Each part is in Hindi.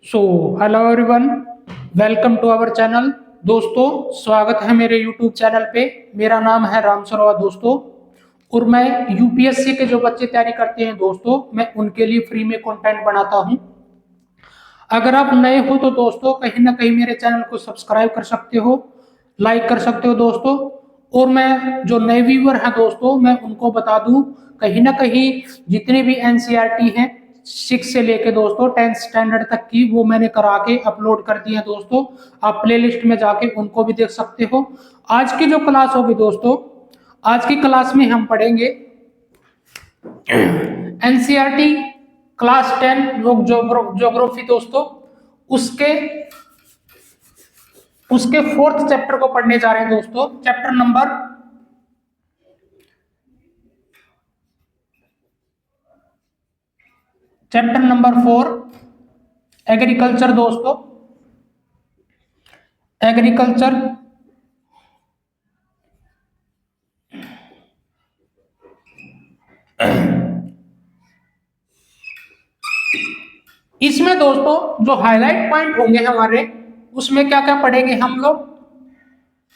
So hello everyone, welcome to our channel. दोस्तों, स्वागत है मेरे यूट्यूब चैनल पे। मेरा नाम है राम सरवा दोस्तों, और मैं यूपीएससी के जो बच्चे तैयारी करते हैं दोस्तों, मैं उनके लिए फ्री में कंटेंट बनाता हूं। अगर आप नए हो तो दोस्तों कहीं ना कहीं मेरे चैनल को सब्सक्राइब कर सकते हो, लाइक कर सकते हो दोस्तों। और मैं जो नए व्यूअर हैं दोस्तों, मैं उनको बता दूं, कहीं ना कहीं जितनी भी एनसीईआरटी हैं 6 से लेके दोस्तों 10th स्टैंडर्ड तक की, वो मैंने करा के अपलोड कर दी है दोस्तों। आप प्लेलिस्ट में जाके उनको भी देख सकते हो। आज की जो क्लास होगी दोस्तों, आज की क्लास में हम पढ़ेंगे एनसीईआरटी क्लास 10 लोग ज्योग्राफी दोस्तों। उसके उसके 4th चैप्टर को पढ़ने जा रहे हैं दोस्तों। चैप्टर नंबर 4 एग्रीकल्चर दोस्तों। एग्रीकल्चर इसमें दोस्तों जो हाईलाइट पॉइंट होंगे हमारे, उसमें क्या क्या पढ़ेंगे हम लोग।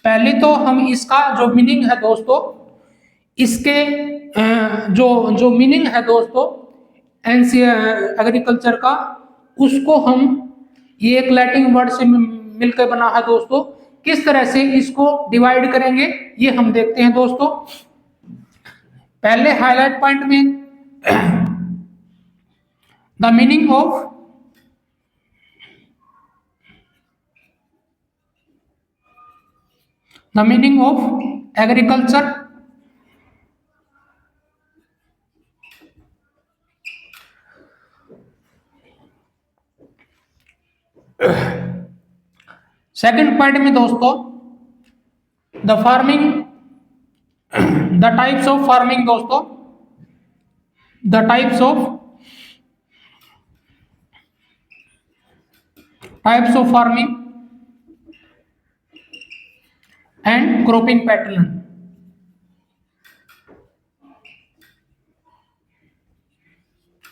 पहले तो हम इसका जो मीनिंग है दोस्तों, इसके जो जो मीनिंग है दोस्तों एग्रीकल्चर का, उसको हम ये एक लैटिन वर्ड से मिलकर बना है दोस्तों। किस तरह से इसको डिवाइड करेंगे ये हम देखते हैं दोस्तों। पहले हाईलाइट पॉइंट में the meaning of agriculture. Second point में दोस्तों the farming, the types of farming दोस्तों, the types of farming and cropping pattern.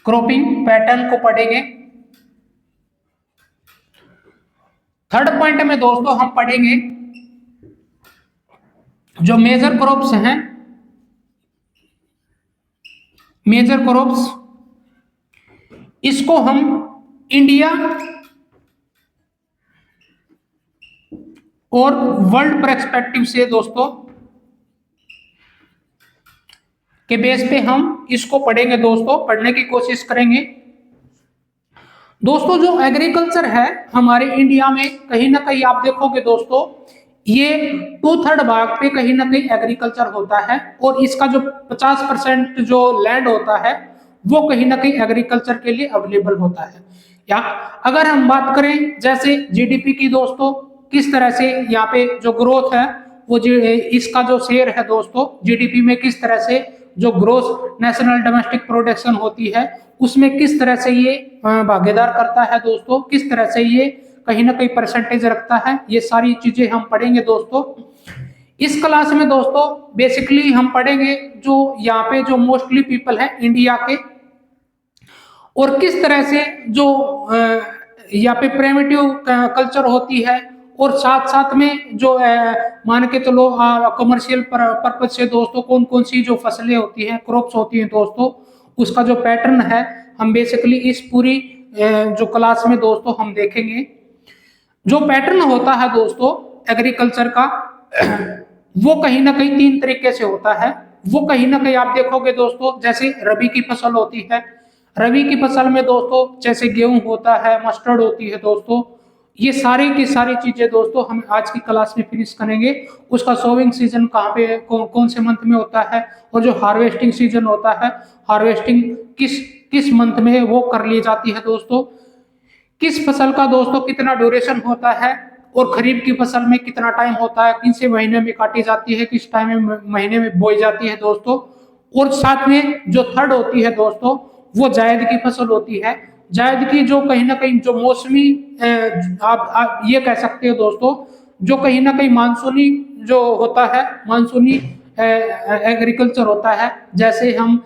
Cropping pattern को पढ़ेंगे। थर्ड पॉइंट में दोस्तों हम पढ़ेंगे जो मेजर क्रॉप्स हैं, मेजर क्रॉप्स, इसको हम इंडिया और वर्ल्ड पर्सपेक्टिव से दोस्तों के बेस पे हम इसको पढ़ेंगे दोस्तों, पढ़ने की कोशिश करेंगे दोस्तों। जो एग्रीकल्चर है हमारे इंडिया में, कहीं ना कहीं आप देखोगे दोस्तों, ये 2/3 भाग पे कहीं ना कहीं एग्रीकल्चर होता है, और इसका जो 50% जो लैंड होता है वो कहीं ना कहीं एग्रीकल्चर के लिए अवेलेबल होता है। या अगर हम बात करें जैसे जीडीपी की दोस्तों, किस तरह से यहाँ पे जो ग्रोथ है, वो इसका जो शेयर है दोस्तों जीडीपी में, किस तरह से जो ग्रोथ नेशनल डोमेस्टिक प्रोडक्शन होती है उसमें किस तरह से ये भागीदार करता है दोस्तों, किस तरह से ये कहीं ना कहीं परसेंटेज रखता है, ये सारी चीजें हम पढ़ेंगे दोस्तों इस क्लास में दोस्तों। बेसिकली हम पढ़ेंगे जो यहाँ पे जो मोस्टली पीपल है इंडिया के, और किस तरह से जो यहाँ पे प्रिमिटिव कल्चर होती है, और साथ साथ में जो मान के चलो कमर्शियल पर्पज से दोस्तों कौन कौन सी जो फसलें होती हैं, क्रॉप्स होती हैं दोस्तों, उसका जो पैटर्न है हम बेसिकली इस पूरी जो क्लास में दोस्तों हम देखेंगे। जो पैटर्न होता है दोस्तों एग्रीकल्चर का, वो कहीं ना कहीं 3 तरीके से होता है। वो कहीं ना कहीं आप देखोगे दोस्तों, जैसे रबी की फसल होती है, रबी की फसल में दोस्तों जैसे गेहूं होता है, मस्टर्ड होती है दोस्तों, ये सारी की सारी चीजें दोस्तों हम आज की क्लास में फिनिश करेंगे। उसका सोविंग सीजन कहाँ पे, कौन से मंथ में होता है, और जो हार्वेस्टिंग सीजन होता है, हार्वेस्टिंग किस किस मंथ में वो कर ली जाती है दोस्तों, किस फसल का दोस्तों कितना ड्यूरेशन होता है, और खरीफ की फसल में कितना टाइम होता है, किन से महीने में काटी जाती है, किस टाइम में महीने में बोई जाती है दोस्तों। और साथ में जो थर्ड होती है दोस्तों, वो जायद की फसल होती है। जायद की जो कहीं ना कहीं जो मौसमी आप ये कह सकते हो दोस्तों, जो कहीं ना कहीं मानसूनी जो होता है, मानसूनी एग्रीकल्चर होता है। जैसे हम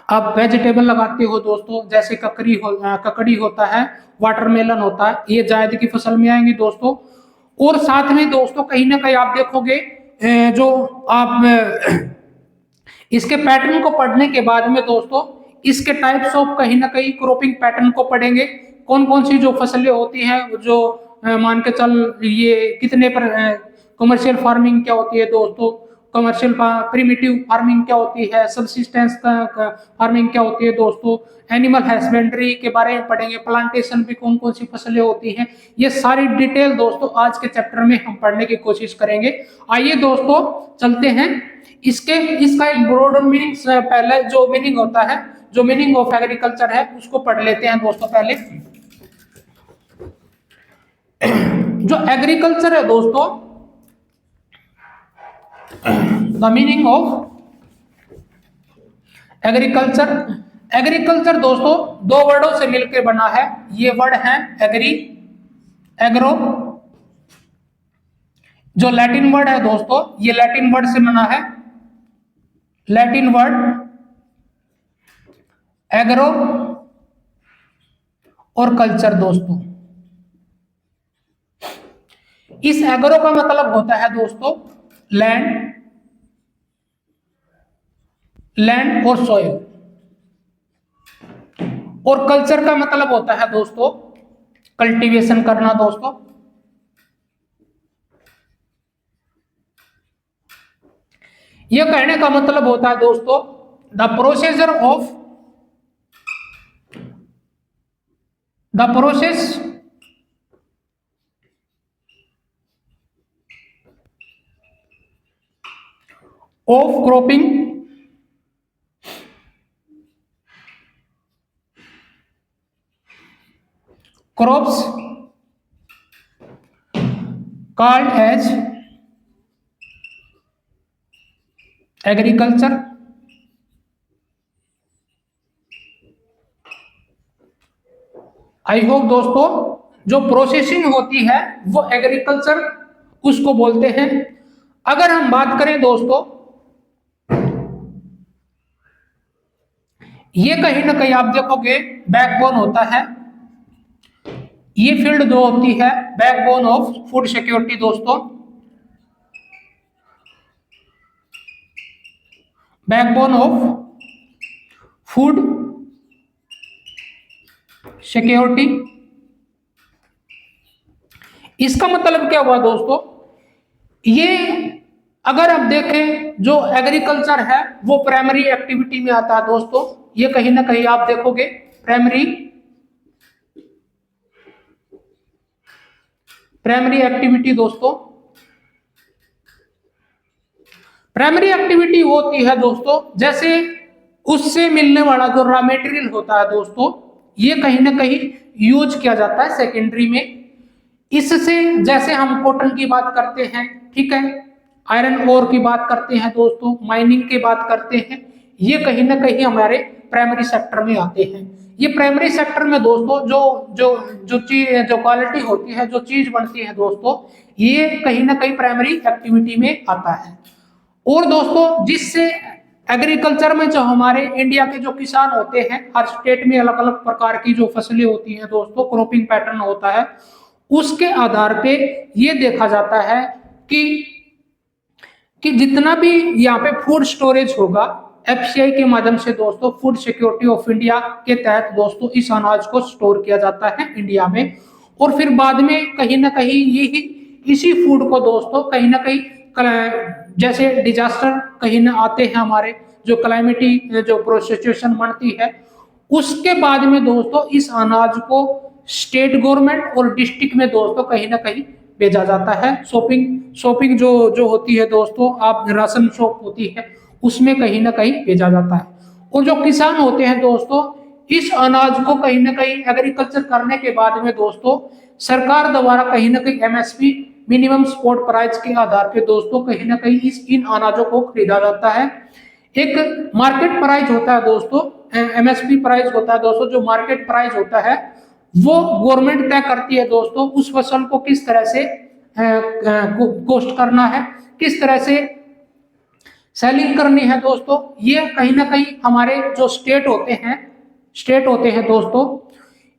आप वेजिटेबल लगाते हो दोस्तों, जैसे ककड़ी होता है, वाटरमेलन होता है, ये जायद की फसल में आएंगे दोस्तों। और साथ में दोस्तों कहीं ना कहीं आप देखोगे जो आप इसके पैटर्न को पढ़ने के बाद में दोस्तों इसके टाइप्स ऑफ कहीं ना कहीं क्रॉपिंग पैटर्न को पढ़ेंगे। कौन कौन सी जो फसलें होती हैं, जो मान के चल ये कितने पर कमर्शियल फार्मिंग क्या होती है दोस्तों, कमर्शियल प्रिमिटिव फार्मिंग क्या होती है, सबसिस्टेंस फार्मिंग क्या होती है दोस्तों, एनिमल हस्बेंड्री के बारे में पढ़ेंगे, प्लांटेशन भी कौन कौन सी फसलें होती हैं, ये सारी डिटेल दोस्तों आज के चैप्टर में हम पढ़ने की कोशिश करेंगे। आइए दोस्तों चलते हैं इसका एक ब्रॉडर मीनिंग, पहले जो मीनिंग होता है, जो मीनिंग ऑफ एग्रीकल्चर है उसको पढ़ लेते हैं दोस्तों। पहले जो एग्रीकल्चर है दोस्तों, the meaning of agriculture, agriculture दोस्तों दो वर्डों से मिलकर बना है। ये वर्ड है एग्रो, जो लैटिन वर्ड है दोस्तों, ये लैटिन वर्ड से बना है, लैटिन वर्ड एग्रो और कल्चर दोस्तों। इस एग्रो का मतलब होता है दोस्तों लैंड और सॉइल, और कल्चर का मतलब होता है दोस्तों कल्टीवेशन करना दोस्तों। यह कहने का मतलब होता है दोस्तों the process of cropping crops called as agriculture. I hope दोस्तों जो प्रोसेसिंग होती है वो एग्रीकल्चर उसको बोलते हैं। अगर हम बात करें दोस्तों, ये कहीं ना कहीं आप देखोगे बैकबोन होता है, ये फील्ड जो होती है बैकबोन ऑफ फूड सिक्योरिटी दोस्तों, बैकबोन ऑफ फूड सिक्योरिटी। इसका मतलब क्या हुआ दोस्तों, ये अगर आप देखें जो एग्रीकल्चर है वो प्राइमरी एक्टिविटी में आता है दोस्तों। ये कहीं ना कहीं आप देखोगे प्राइमरी एक्टिविटी दोस्तों। प्राइमरी एक्टिविटी होती है दोस्तों जैसे उससे मिलने वाला जो रॉ मेटेरियल होता है दोस्तों, ये कहीं ना कहीं यूज किया जाता है सेकेंडरी में। इससे जैसे हम कॉटन की बात करते हैं, ठीक है, आयरन ओर की बात करते हैं दोस्तों, माइनिंग की बात करते हैं, ये कहीं ना कहीं हमारे प्राइमरी सेक्टर में आते हैं। ये प्राइमरी सेक्टर में दोस्तों जो जो जो चीज जो क्वालिटी होती है, जो चीज बनती है दोस्तों, ये कहीं ना कहीं प्राइमरी एक्टिविटी में आता है। और दोस्तों जिससे एग्रीकल्चर में जो हमारे इंडिया के जो किसान होते हैं, हर स्टेट में अलग अलग प्रकार की जो फसलें होती हैं दोस्तों, क्रॉपिंग पैटर्न होता है, उसके आधार पे ये देखा जाता है कि जितना भी यहाँ पे फूड स्टोरेज होगा एफसीआई के माध्यम से दोस्तों, फूड सिक्योरिटी ऑफ इंडिया के तहत दोस्तों इस अनाज को स्टोर किया जाता है इंडिया में। और फिर बाद में कहीं ना कहीं यही इसी फूड को दोस्तों कहीं ना कहीं जैसे डिजास्टर कहीं ना आते हैं, हमारे जो क्लाइमेटी जो सिचुएशन बनती है, उसके बाद में दोस्तों इस अनाज को स्टेट गवर्नमेंट और डिस्ट्रिक्ट में दोस्तों कहीं ना कहीं भेजा जाता है। शॉपिंग जो होती है दोस्तों, आप राशन शॉप होती है उसमें कहीं ना कहीं भेजा जाता है। और जो किसान होते हैं दोस्तों, इस अनाज को कहीं ना कहीं एग्रीकल्चर करने के बाद में दोस्तों सरकार द्वारा कहीं ना कहीं एमएसपी मिनिमम सपोर्ट प्राइस के आधार पे दोस्तों कहीं ना कहीं इन अनाजों को खरीदा जाता है। एक मार्केट प्राइस होता है दोस्तों, एमएसपी प्राइस होता है दोस्तों, जो मार्केट प्राइस होता है वो गवर्नमेंट तय करती है दोस्तों उस फसल को किस तरह से कॉस्ट करना है, किस तरह से सेलिंग करनी है दोस्तों, ये कहीं ना कहीं हमारे जो स्टेट होते हैं दोस्तों,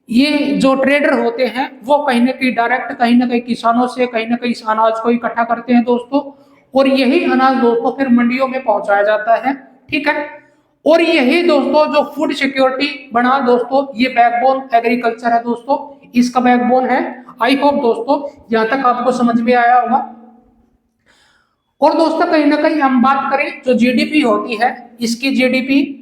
ये जो ट्रेडर होते हैं वो कहीं ना कहीं किसानों से कहीं ना कहीं इस अनाज को इकट्ठा करते हैं दोस्तों, और यही अनाज दोस्तों फिर मंडियों में पहुंचाया जाता है। ठीक है, और यही दोस्तों जो फूड सिक्योरिटी बना दोस्तों, ये बैकबोन एग्रीकल्चर है दोस्तों, इसका बैकबोन है। आई होप दोस्तों यहां तक आपको समझ में आया होगा। और दोस्तों कहीं ना कहीं हम बात करें जो जीडीपी होती है, इसकी जीडीपी,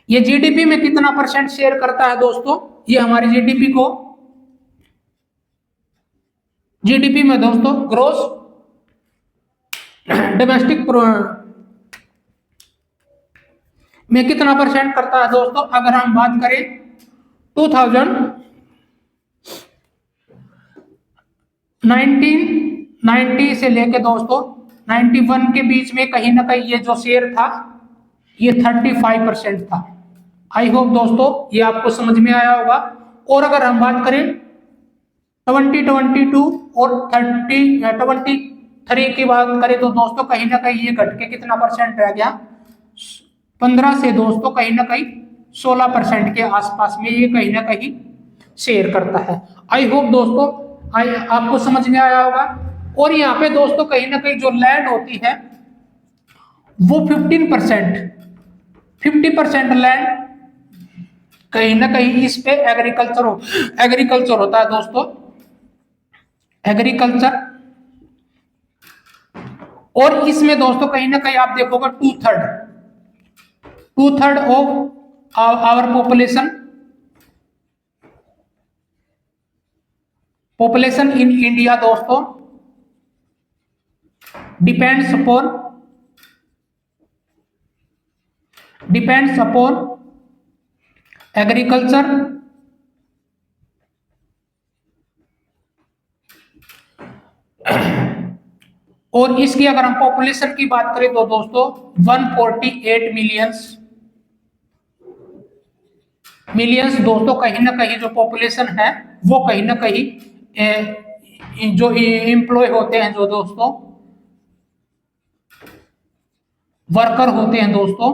ये जीडीपी में कितना परसेंट शेयर करता है दोस्तों, ये हमारी जीडीपी में दोस्तों ग्रोस डोमेस्टिक में कितना परसेंट करता है दोस्तों, अगर हम बात करें 1990 से लेके दोस्तों 91 के बीच में कहीं ना कहीं ये जो शेयर था ये 35% था। आई होप दोस्तों ये आपको समझ में आया होगा। और अगर हम बात करें 2022 और 23 की बात करें तो दोस्तों कहीं ना कहीं ये घट के कितना परसेंट रह गया, 15 से दोस्तों कहीं ना कहीं 16% के आसपास में ये कहीं ना कहीं शेयर करता है। आई होप दोस्तों आपको समझ में आया होगा। और यहाँ पे दोस्तों कहीं ना कहीं जो लैंड होती है वो 50% लैंड कहीं ना कहीं इस पे एग्रीकल्चर होता है दोस्तों, एग्रीकल्चर। और इसमें दोस्तों कहीं ना कहीं आप देखोगे 2/3 of our population in India दोस्तों डिपेंड्स अपॉन एग्रीकल्चर। और इसकी अगर हम पॉपुलेशन की बात करें तो दोस्तों 148 मिलियंस दोस्तों कहीं ना कहीं जो पॉपुलेशन है वो कहीं ना कहीं जो एम्प्लॉय होते हैं, जो दोस्तों वर्कर होते हैं दोस्तों,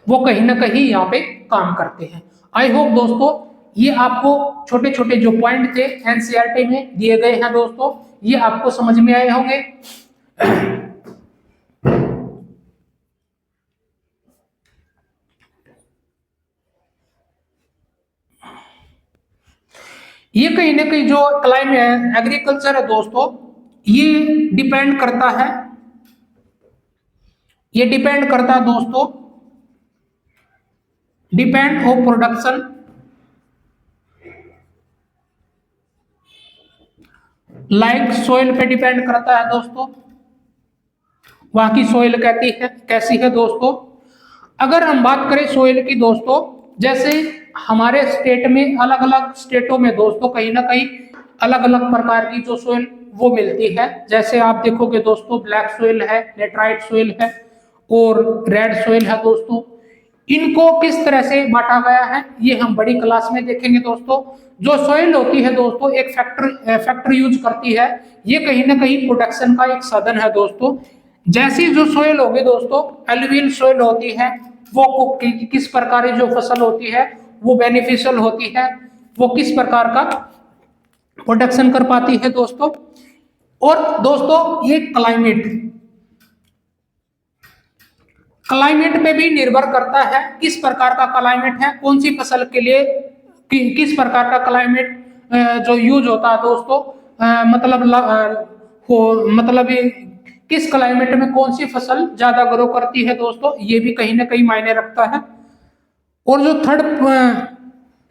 वो कहीं ना कहीं यहाँ पे काम करते हैं। आई होप दोस्तों ये आपको छोटे छोटे जो पॉइंट थे एनसीईआरटी में दिए गए हैं दोस्तों, ये आपको समझ में आए होंगे। ये कहीं ना कहीं जो क्लाइमेट एग्रीकल्चर है दोस्तों, ये डिपेंड करता है दोस्तों, depend of production, like soil पे डिपेंड करता है दोस्तों, वहां की सॉइल कैसी है दोस्तों। अगर हम बात करें सॉइल की दोस्तों, जैसे हमारे स्टेट में अलग अलग स्टेटों में दोस्तों कहीं ना कहीं अलग अलग प्रकार की जो सॉइल वो मिलती है। जैसे आप देखोगे दोस्तों ब्लैक सॉइल है, लेटराइट सॉइल है और रेड सॉइल है दोस्तों। इनको किस तरह से बांटा गया है ये हम बड़ी क्लास में देखेंगे दोस्तों। जो सॉइल होती है दोस्तों एक फैक्टर यूज करती है, ये कहीं ना कहीं प्रोडक्शन का एक साधन है दोस्तों। जैसी जो सॉइल होगी दोस्तों एलुवियल सॉइल होती है, वो किस प्रकार की जो फसल होती है वो बेनिफिशियल होती है, वो किस प्रकार का प्रोडक्शन कर पाती है दोस्तों। और दोस्तों ये क्लाइमेट पे भी निर्भर करता है, किस प्रकार का क्लाइमेट है, कौन सी फसल के लिए किस प्रकार का क्लाइमेट जो यूज होता है दोस्तों, मतलब किस क्लाइमेट में कौन सी फसल ज्यादा ग्रो करती है दोस्तों, ये भी कहीं ना कहीं मायने रखता है। और जो थर्ड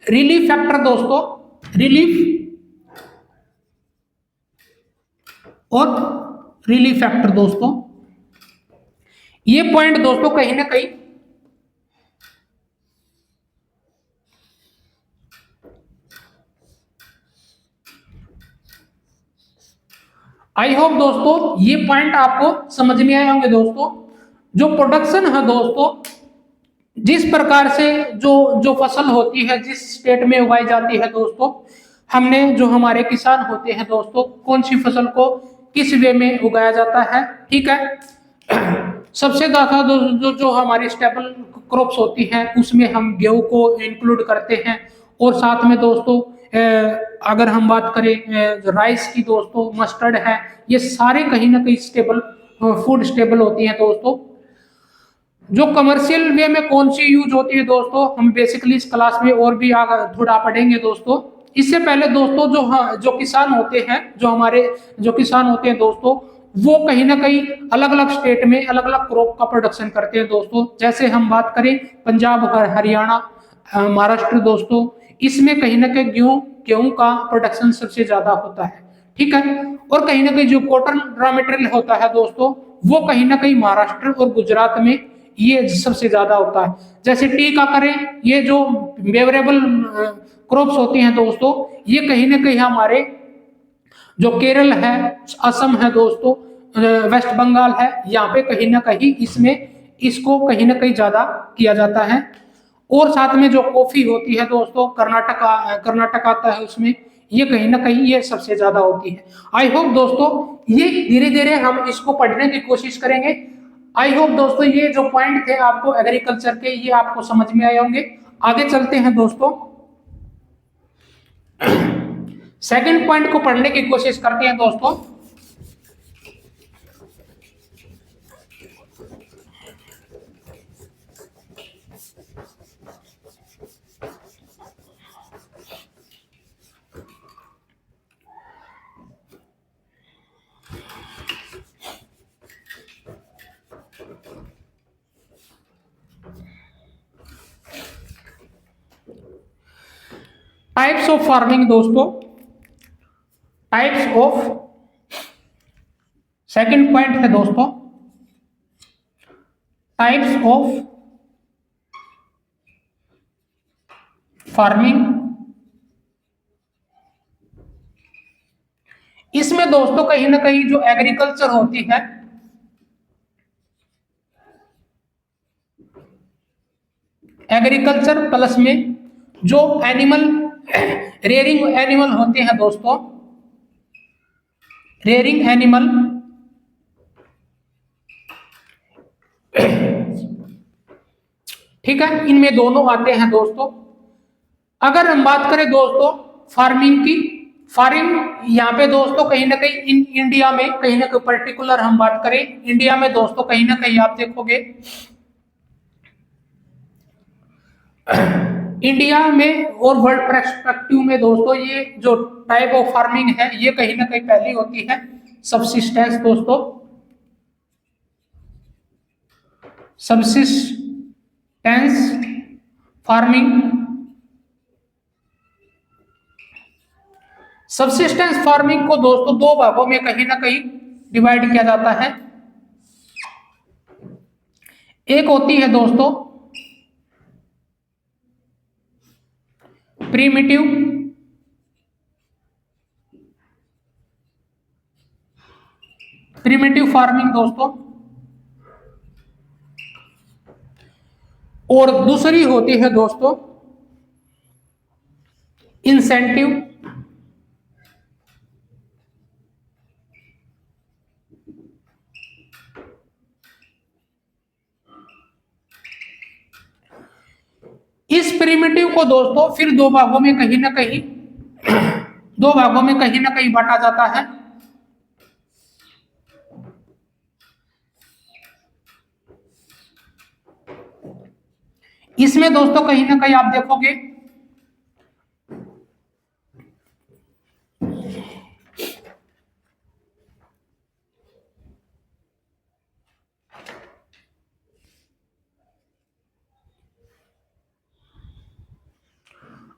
रिलीफ फैक्टर दोस्तों, रिलीफ फैक्टर दोस्तों, ये पॉइंट दोस्तों कहीं ना कहीं आई होप दोस्तों ये पॉइंट आपको समझ में आए होंगे दोस्तों। जो प्रोडक्शन है दोस्तों, जिस प्रकार से जो फसल होती है जिस स्टेट में उगाई जाती है दोस्तों, हमने जो हमारे किसान होते हैं दोस्तों, कौन सी फसल को किस वे में उगाया जाता है, ठीक है। सबसे ज्यादा जो हमारी स्टेपल क्रॉप्स होती हैं उसमें हम गेहूं को इंक्लूड करते हैं, और साथ में दोस्तों अगर हम बात करें राइस की दोस्तों, मस्टर्ड है, ये सारे कहीं ना कहीं स्टेबल फूड स्टेबल होती हैं दोस्तों। जो कमर्शियल वे में कौन सी यूज होती है दोस्तों, हम बेसिकली इस क्लास में और भी आगे थोड़ा पढ़ेंगे दोस्तों। इससे पहले दोस्तों जो किसान होते हैं, जो हमारे जो किसान होते हैं दोस्तों, वो कहीं ना कहीं अलग अलग स्टेट में अलग अलग क्रॉप का प्रोडक्शन करते हैं दोस्तों। जैसे हम बात करें पंजाब, हरियाणा, महाराष्ट्र दोस्तों, इसमें कहीं ना कहीं गेहूं गेहूं का प्रोडक्शन सबसे ज्यादा होता है, ठीक है। और कहीं ना कहीं जो कॉटन रॉ मटेरियल होता है दोस्तों, वो कहीं ना कहीं महाराष्ट्र और गुजरात में ये सबसे ज्यादा होता है। जैसे टी का करें, ये जो फेवरेबल क्रॉप्स होती हैं दोस्तों, ये कहीं ना कहीं हमारे जो केरल है, असम है दोस्तों, वेस्ट बंगाल है, यहाँ पे कहीं ना कहीं इसमें इसको कहीं ना कहीं ज्यादा किया जाता है। और साथ में जो कॉफी होती है दोस्तों, कर्नाटक आता है उसमें, ये कहीं ना कहीं ये सबसे ज्यादा होती है। आई होप दोस्तों ये धीरे धीरे हम इसको पढ़ने की कोशिश करेंगे। आई होप दोस्तों ये जो पॉइंट थे आपको एग्रीकल्चर के, ये आपको समझ में आए होंगे। आगे चलते हैं दोस्तों, सेकंड पॉइंट को पढ़ने की कोशिश करते हैं दोस्तों। टाइप्स ऑफ फार्मिंग दोस्तों, टाइप्स ऑफ, सेकंड पॉइंट है दोस्तों टाइप्स ऑफ फार्मिंग। इसमें दोस्तों कहीं ना कहीं जो एग्रीकल्चर होती है, एग्रीकल्चर प्लस में जो एनिमल रेयरिंग एनिमल होते हैं दोस्तों, रेयरिंग एनिमल, ठीक है, इनमें दोनों आते हैं दोस्तों। अगर हम बात करें दोस्तों फार्मिंग की, फार्मिंग यहाँ पे दोस्तों कहीं ना कहीं इंडिया में कहीं ना कहीं पर्टिकुलर हम बात करें इंडिया में दोस्तों, कहीं ना कहीं आप देखोगे इंडिया में और वर्ल्ड पर्सपेक्टिव में दोस्तों, ये जो टाइप ऑफ फार्मिंग है ये कहीं ना कहीं पहली होती है सबसिस्टेंस दोस्तों, सबसिस्टेंस फार्मिंग। सबसिस्टेंस फार्मिंग को दोस्तों दो भागों में कहीं ना कहीं डिवाइड किया जाता है। एक होती है दोस्तों प्रीमिटिव, प्रीमिटिव फार्मिंग दोस्तों, और दूसरी होती है दोस्तों इंसेंटिव, इस प्रिमिटिव को दोस्तों फिर दो भागों में कहीं ना कहीं दो भागों में कहीं ना कहीं बांटा जाता है। इसमें दोस्तों कहीं ना कहीं आप देखोगे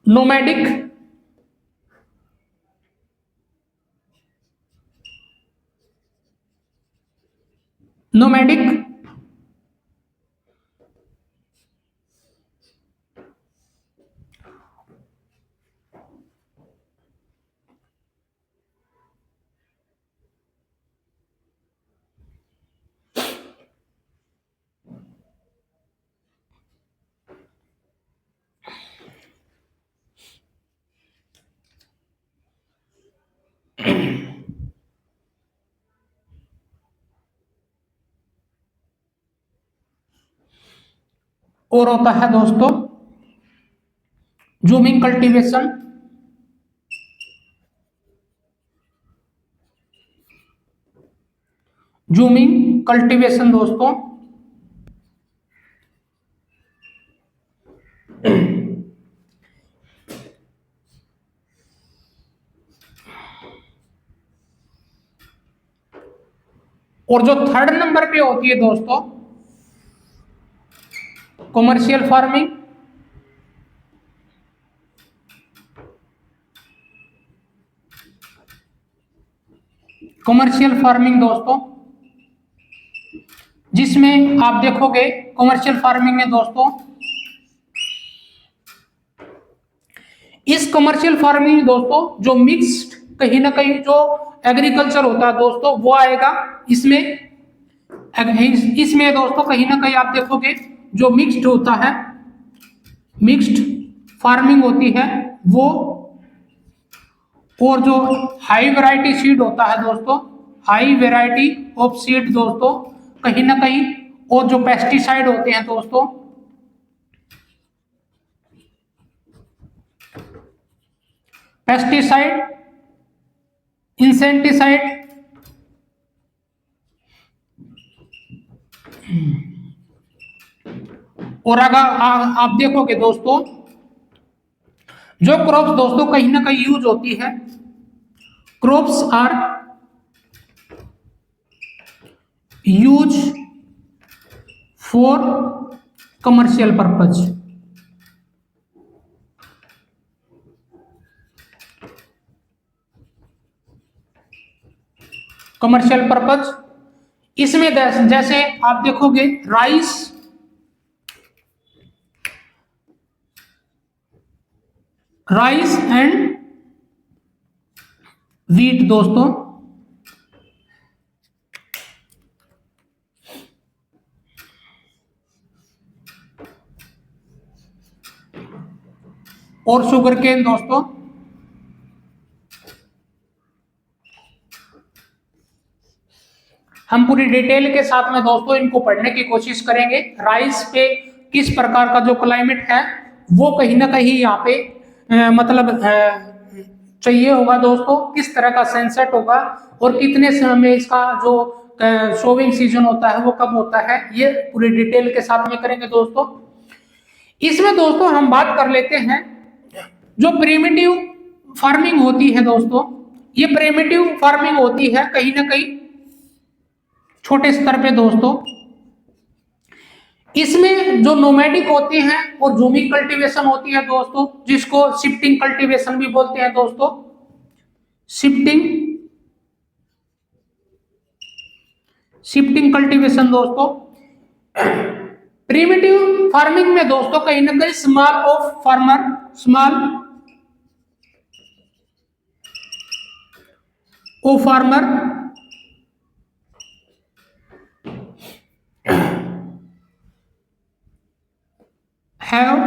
नोमैडिक, नोमैडिक, और होता है दोस्तों जूमिंग कल्टीवेशन। जूमिंग कल्टीवेशन दोस्तों और जो थर्ड नंबर पे होती है दोस्तों कमर्शियल फार्मिंग। कमर्शियल फार्मिंग दोस्तों जिसमें आप देखोगे कमर्शियल फार्मिंग में दोस्तों इस कमर्शियल फार्मिंग में दोस्तों जो मिक्स्ड कहीं ना कहीं जो एग्रीकल्चर होता है दोस्तों वो आएगा इसमें। इसमें दोस्तों कहीं ना कहीं आप देखोगे जो मिक्स्ड होता है, मिक्स्ड फार्मिंग होती है वो, और जो हाई वैरायटी सीड होता है दोस्तों, हाई वैरायटी ऑफ सीड दोस्तों कहीं ना कहीं, और जो पेस्टिसाइड होते हैं दोस्तों, पेस्टिसाइड, इंसेक्टिसाइड, और अगर आप देखोगे दोस्तों जो क्रॉप्स दोस्तों कहीं ना कहीं यूज होती है, crops are use for commercial purpose. Commercial purpose इसमें जैसे आप देखोगे राइस, राइस एंड व्हीट दोस्तों, और शुगर केन दोस्तों। हम पूरी डिटेल के साथ में दोस्तों इनको पढ़ने की कोशिश करेंगे। राइस पे किस प्रकार का जो क्लाइमेट है वो कहीं ना कहीं यहाँ पे चाहिए होगा दोस्तों, किस तरह का सनसेट होगा और कितने समय में इसका जो सोविंग सीजन होता है वो कब होता है, ये पूरी डिटेल के साथ में करेंगे दोस्तों। इसमें दोस्तों हम बात कर लेते हैं जो प्रिमिटिव फार्मिंग होती है दोस्तों, ये प्रिमिटिव फार्मिंग होती है कहीं ना कहीं छोटे स्तर पे दोस्तों। इसमें जो नोमैडिक होते हैं और जूमिंग कल्टीवेशन होती है दोस्तों, जिसको शिफ्टिंग कल्टीवेशन भी बोलते हैं दोस्तों, शिफ्टिंग कल्टीवेशन दोस्तों। प्रिमिटिव फार्मिंग में दोस्तों कहीं ना कहीं small of farmer, small of farmer have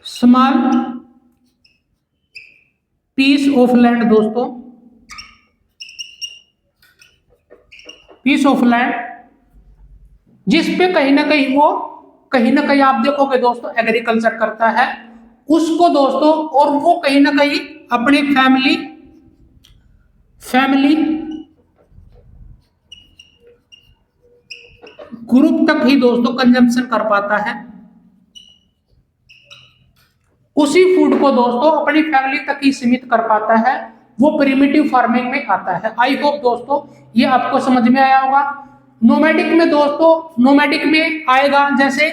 small piece of land दोस्तों, piece of land जिस पे कहीं ना कहीं आप देखोगे दोस्तों एग्रीकल्चर करता है उसको दोस्तों, और वो कहीं ना कहीं अपनी फैमिली ग्रुप तक ही दोस्तों कंजम्पशन कर पाता है, उसी फूड को दोस्तों अपनी फैमिली तक ही सीमित कर पाता है, वो प्रिमिटिव फार्मिंग में आता है। आई होप दोस्तों ये आपको समझ में आया होगा। नोमैडिक में दोस्तों, नोमैडिक में आएगा जैसे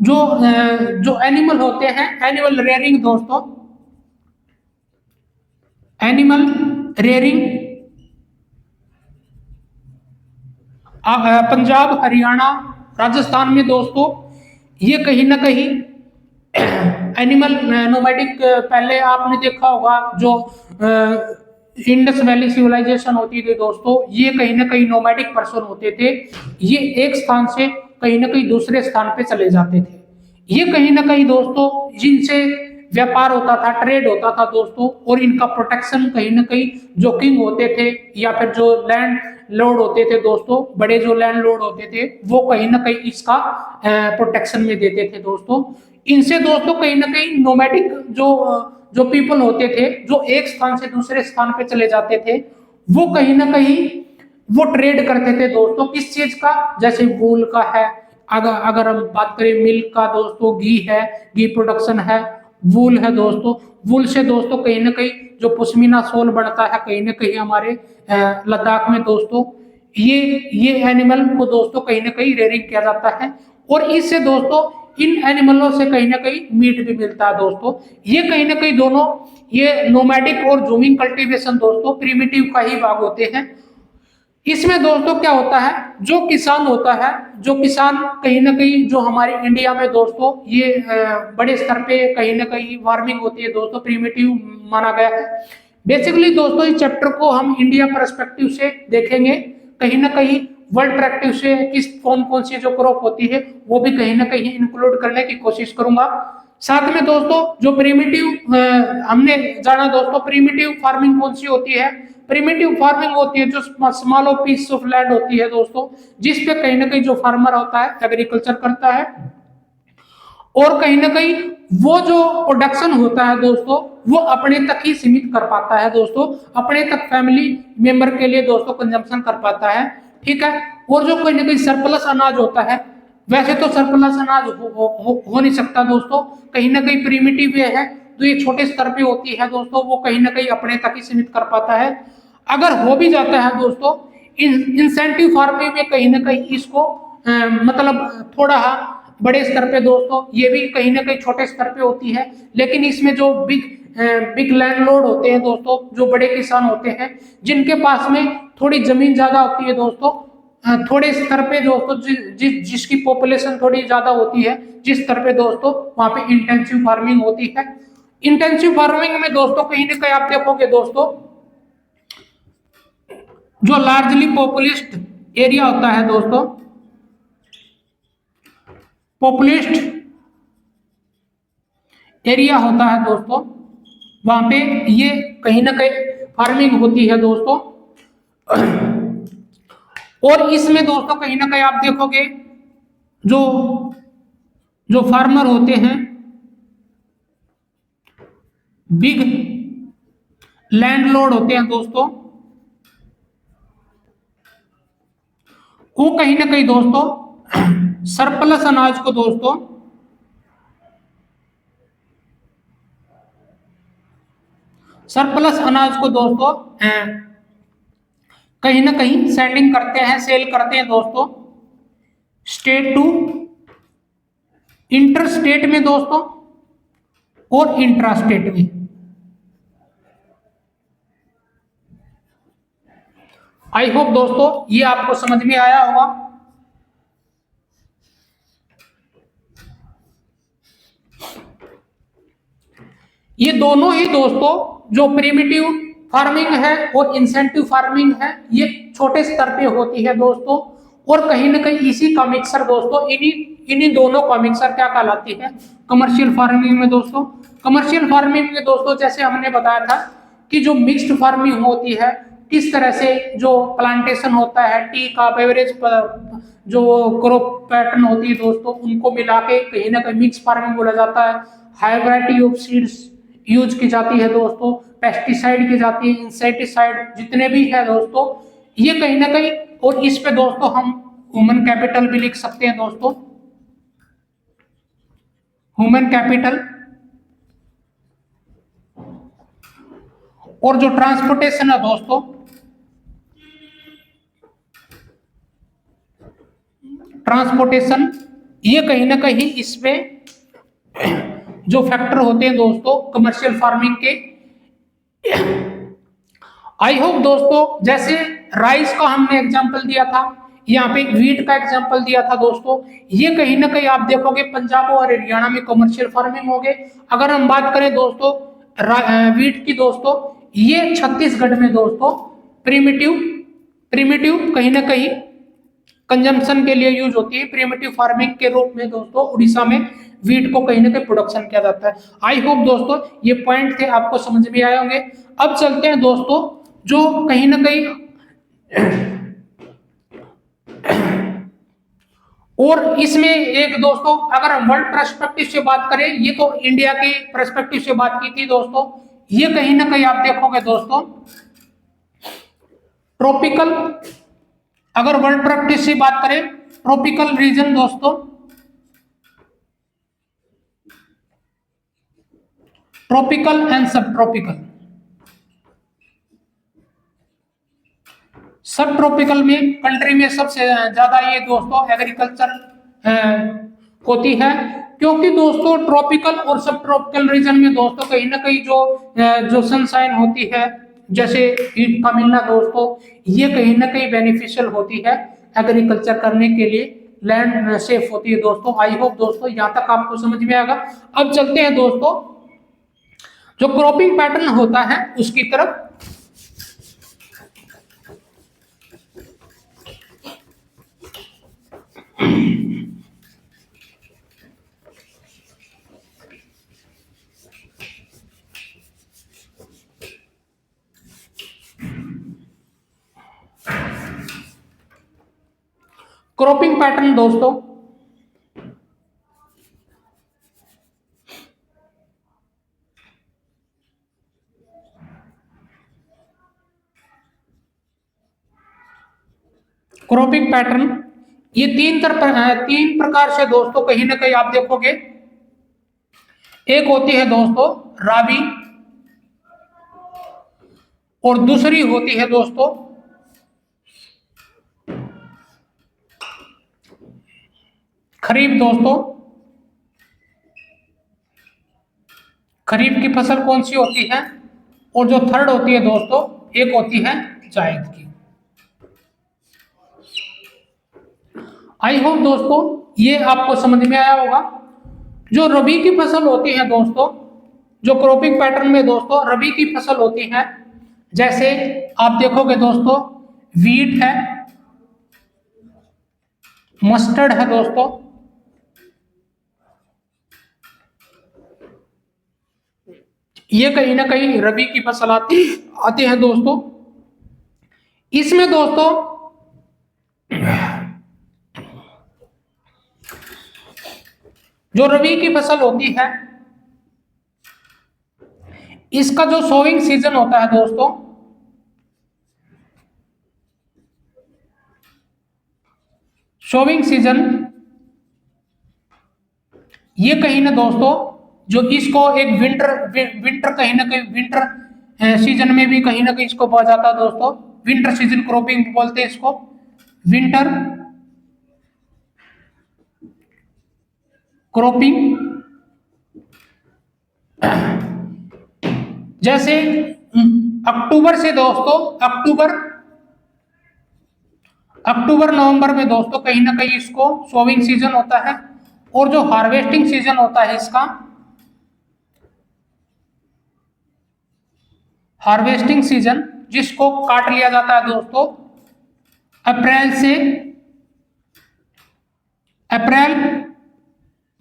जो एनिमल होते हैं, एनिमल रेयरिंग दोस्तों, एनिमल रेयरिंग पंजाब, हरियाणा, राजस्थान में दोस्तों ये कहीं ना कहीं एनिमल नोमैडिक, पहले आपने देखा होगा जो इंडस वैली सिविलाइजेशन होती थी दोस्तों, ये कहीं ना कहीं नोमैडिक पर्सन होते थे, ये एक स्थान से कहीं ना कहीं दूसरे स्थान पे चले जाते थे। ये कहीं ना कहीं दोस्तों जिनसे व्यापार होता था, ट्रेड होता था दोस्तों, और इनका प्रोटेक्शन कहीं ना कहीं जो किंग होते थे या फिर जो लैंड लॉर्ड होते थे दोस्तों, बड़े जो लैंड लॉर्ड होते थे वो कहीं ना कहीं इसका प्रोटेक्शन में देते थे दोस्तों। इनसे दोस्तों कहीं ना कहीं नोमैडिक जो पीपल होते थे, जो एक स्थान से दूसरे स्थान पे चले जाते थे, वो कहीं ना कहीं वो ट्रेड करते थे दोस्तों। किस चीज का? जैसे वूल का है, अगर हम बात करें मिल्क का दोस्तों, घी है, घी प्रोडक्शन है, वूल है दोस्तों, वूल से दोस्तों कहीं ना कहीं जो पश्मीना सोल बनता है कहीं ना कहीं हमारे लद्दाख में दोस्तों, ये एनिमल को दोस्तों कहीं ना कहीं रेयरिंग किया जाता है, और इससे दोस्तों इन एनिमलों से कहीं ना कहीं मीट भी मिलता है दोस्तों। ये कहीं ना कहीं दोनों, ये नोमैडिक और जूमिंग कल्टीवेशन दोस्तों प्रिमिटिव का ही भाग होते हैं। इसमें दोस्तों क्या होता है, जो किसान होता है, जो किसान कहीं ना कहीं जो हमारे इंडिया में दोस्तों ये बड़े स्तर पे कहीं ना कहीं फार्मिंग होती है दोस्तों, प्रिमिटिव माना गया है। बेसिकली दोस्तों इस चैप्टर को हम इंडिया पर्सपेक्टिव से देखेंगे, कहीं ना कहीं वर्ल्ड पर्सपेक्टिव से किस कौन कौन सी जो क्रॉप होती है वो भी कहीं ना कहीं इंक्लूड करने की कोशिश करूंगा। साथ में दोस्तों जो प्रिमिटिव हमने जाना दोस्तों, प्रिमिटिव फार्मिंग कौन सी होती है? प्रिमिटिव फार्मिंग होती है जो स्मॉल पीस ऑफ लैंड होती है दोस्तों, जिस पे कहीं ना कहीं जो फार्मर होता है एग्रीकल्चर करता है, और कहीं ना कहीं वो जो प्रोडक्शन होता है दोस्तों वो अपने तक ही सीमित कर पाता है दोस्तों, अपने तक फैमिली मेंबर के लिए दोस्तों कंजम्पशन कर पाता है, ठीक है। और जो कहीं ना कहीं सरप्लस अनाज होता है, वैसे तो सरप्लस अनाज हो नहीं सकता दोस्तों, कहीं ना कहीं प्रिमिटिव ये है तो ये छोटे स्तर पे होती है दोस्तों, वो कहीं ना कहीं अपने तक ही सीमित कर पाता है। अगर हो भी जाता है दोस्तों इंसेंटिव फार्मिंग में कहीं ना कहीं इसको मतलब थोड़ा बड़े स्तर पे दोस्तों, ये भी कहीं ना कहीं छोटे स्तर पे होती है, लेकिन इसमें जो बिग लैंडलॉर्ड होते हैं दोस्तों, जो बड़े किसान होते हैं जिनके पास में थोड़ी जमीन ज्यादा होती है दोस्तों, थोड़े स्तर पे दोस्तों जिसकी पॉपुलेशन थोड़ी ज्यादा होती है, जिस स्तर पे दोस्तों वहां पे इंटेंसिव फार्मिंग होती है। इंटेंसिव फार्मिंग में दोस्तों कहीं ना कहीं आप देखोगे दोस्तों जो लार्जली पॉपुलेस्ड एरिया होता है दोस्तों, पॉपुलेस्ड एरिया होता है दोस्तों, वहां पे ये कहीं ना कहीं फार्मिंग होती है दोस्तों। और इसमें दोस्तों कहीं ना कहीं आप देखोगे जो जो फार्मर होते हैं, बिग लैंडलॉर्ड होते हैं दोस्तों, वो कहीं ना कहीं दोस्तों सरप्लस अनाज को दोस्तों कहीं ना कहीं सेंडिंग करते हैं, सेल करते हैं दोस्तों स्टेट टू इंटर स्टेट में दोस्तों और इंट्रा स्टेट में। आई होप दोस्तों ये आपको समझ में आया होगा। ये दोनों ही दोस्तों जो प्रिमिटिव फार्मिंग है और इंसेंटिव फार्मिंग है ये छोटे स्तर पे होती है दोस्तों, और कहीं ना कहीं इसी का मिक्सर दोस्तों इन्हीं दोनों का मिक्सर क्या कहलाती है? कमर्शियल फार्मिंग में दोस्तों। कमर्शियल फार्मिंग में दोस्तों जैसे हमने बताया था कि जो मिक्स्ड फार्मिंग होती है, किस तरह से जो प्लांटेशन होता है, टी का बेवरेज जो क्रॉप पैटर्न होती है दोस्तों, उनको मिला के कहीं ना कहीं मिक्स फार्मिंग बोला जाता है। High variety of seeds use की जाती है दोस्तों, पेस्टिसाइड की जाती है, इंसेक्टिसाइड जितने भी है दोस्तों, ये कहीं ना कहीं, और इस पे दोस्तों हम ह्यूमन कैपिटल भी लिख सकते हैं दोस्तों, ह्यूमन कैपिटल। और जो ट्रांसपोर्टेशन है दोस्तों, ट्रांसपोर्टेशन ये कहीं ना कहीं इसमें जो फैक्टर होते हैं दोस्तों कमर्शियल फार्मिंग के। आई होप दोस्तों जैसे राइस का हमने एग्जांपल दिया था, यहाँ पे व्हीट का एग्जांपल दिया था दोस्तों, ये कहीं ना कहीं आप देखोगे पंजाब और हरियाणा में कमर्शियल फार्मिंग हो गए। अगर हम बात करें दोस्तों व्हीट की दोस्तों, ये छत्तीसगढ़ में दोस्तों प्रिमिटिव कहीं ना कहीं कंजम्पशन के लिए यूज होती है, प्रिमिटिव फार्मिंग के रूप में दोस्तों उड़ीसा में वीट को कहीं ना कहीं प्रोडक्शन किया जाता है। आई होप दोस्तों ये पॉइंट थे आपको समझ में आए होंगे। अब चलते हैं दोस्तों जो कहीं ना कहीं और इसमें एक दोस्तों अगर हम वर्ल्ड पर्सपेक्टिव से बात करें, ये तो इंडिया के पर्सपेक्टिव से बात की थी दोस्तों, ये कहीं ना कहीं आप देखोगे दोस्तों ट्रॉपिकल, अगर वर्ल्ड पर्सपेक्टिव से बात करें ट्रॉपिकल रीजन दोस्तों, ट्रॉपिकल एंड सब ट्रॉपिकल, सब ट्रॉपिकल में कंट्री में सबसे ज्यादा ये दोस्तों एग्रीकल्चर होती है, क्योंकि दोस्तों ट्रॉपिकल और सब ट्रॉपिकल रीजन में दोस्तों कहीं ना कहीं जो सनशाइन होती है, जैसे हीट का मिलना दोस्तों, ये कहीं ना कहीं बेनिफिशियल होती है एग्रीकल्चर करने के लिए, लैंड सेफ होती है दोस्तों। आई होप दोस्तों यहां तक आपको समझ में आएगा। अब चलते हैं दोस्तों जो क्रॉपिंग पैटर्न होता है उसकी तरफ। क्रॉपिंग पैटर्न दोस्तों, क्रॉपिंग पैटर्न ये तीन प्रकार से दोस्तों कहीं ना कहीं आप देखोगे। एक होती है दोस्तों राबी और दूसरी होती है दोस्तों खरीफ दोस्तों। खरीफ की फसल कौन सी होती है, और जो थर्ड होती है दोस्तों एक होती है जायद की। आई होप दोस्तों ये आपको समझ में आया होगा। जो रबी की फसल होती है दोस्तों, जो क्रॉपिंग पैटर्न में दोस्तों रबी की फसल होती है, जैसे आप देखोगे दोस्तों वीट है, मस्टर्ड है दोस्तों, ये कहीं ना कहीं रबी की फसल आती है दोस्तों। इसमें दोस्तों जो रबी की फसल होती है इसका जो सोइंग सीजन होता है दोस्तों, सोइंग सीजन ये कहीं ना दोस्तों जो इसको एक विंटर कहीं ना कहीं विंटर सीजन में भी कहीं ना कहीं इसको बोया जाता है दोस्तों। विंटर सीजन क्रॉपिंग बोलते हैं इसको, विंटर क्रॉपिंग। जैसे अक्टूबर से दोस्तों अक्टूबर नवंबर में दोस्तों कहीं ना कहीं इसको सोविंग सीजन होता है, और जो हार्वेस्टिंग सीजन होता है इसका, हार्वेस्टिंग सीजन जिसको काट लिया जाता है दोस्तों अप्रैल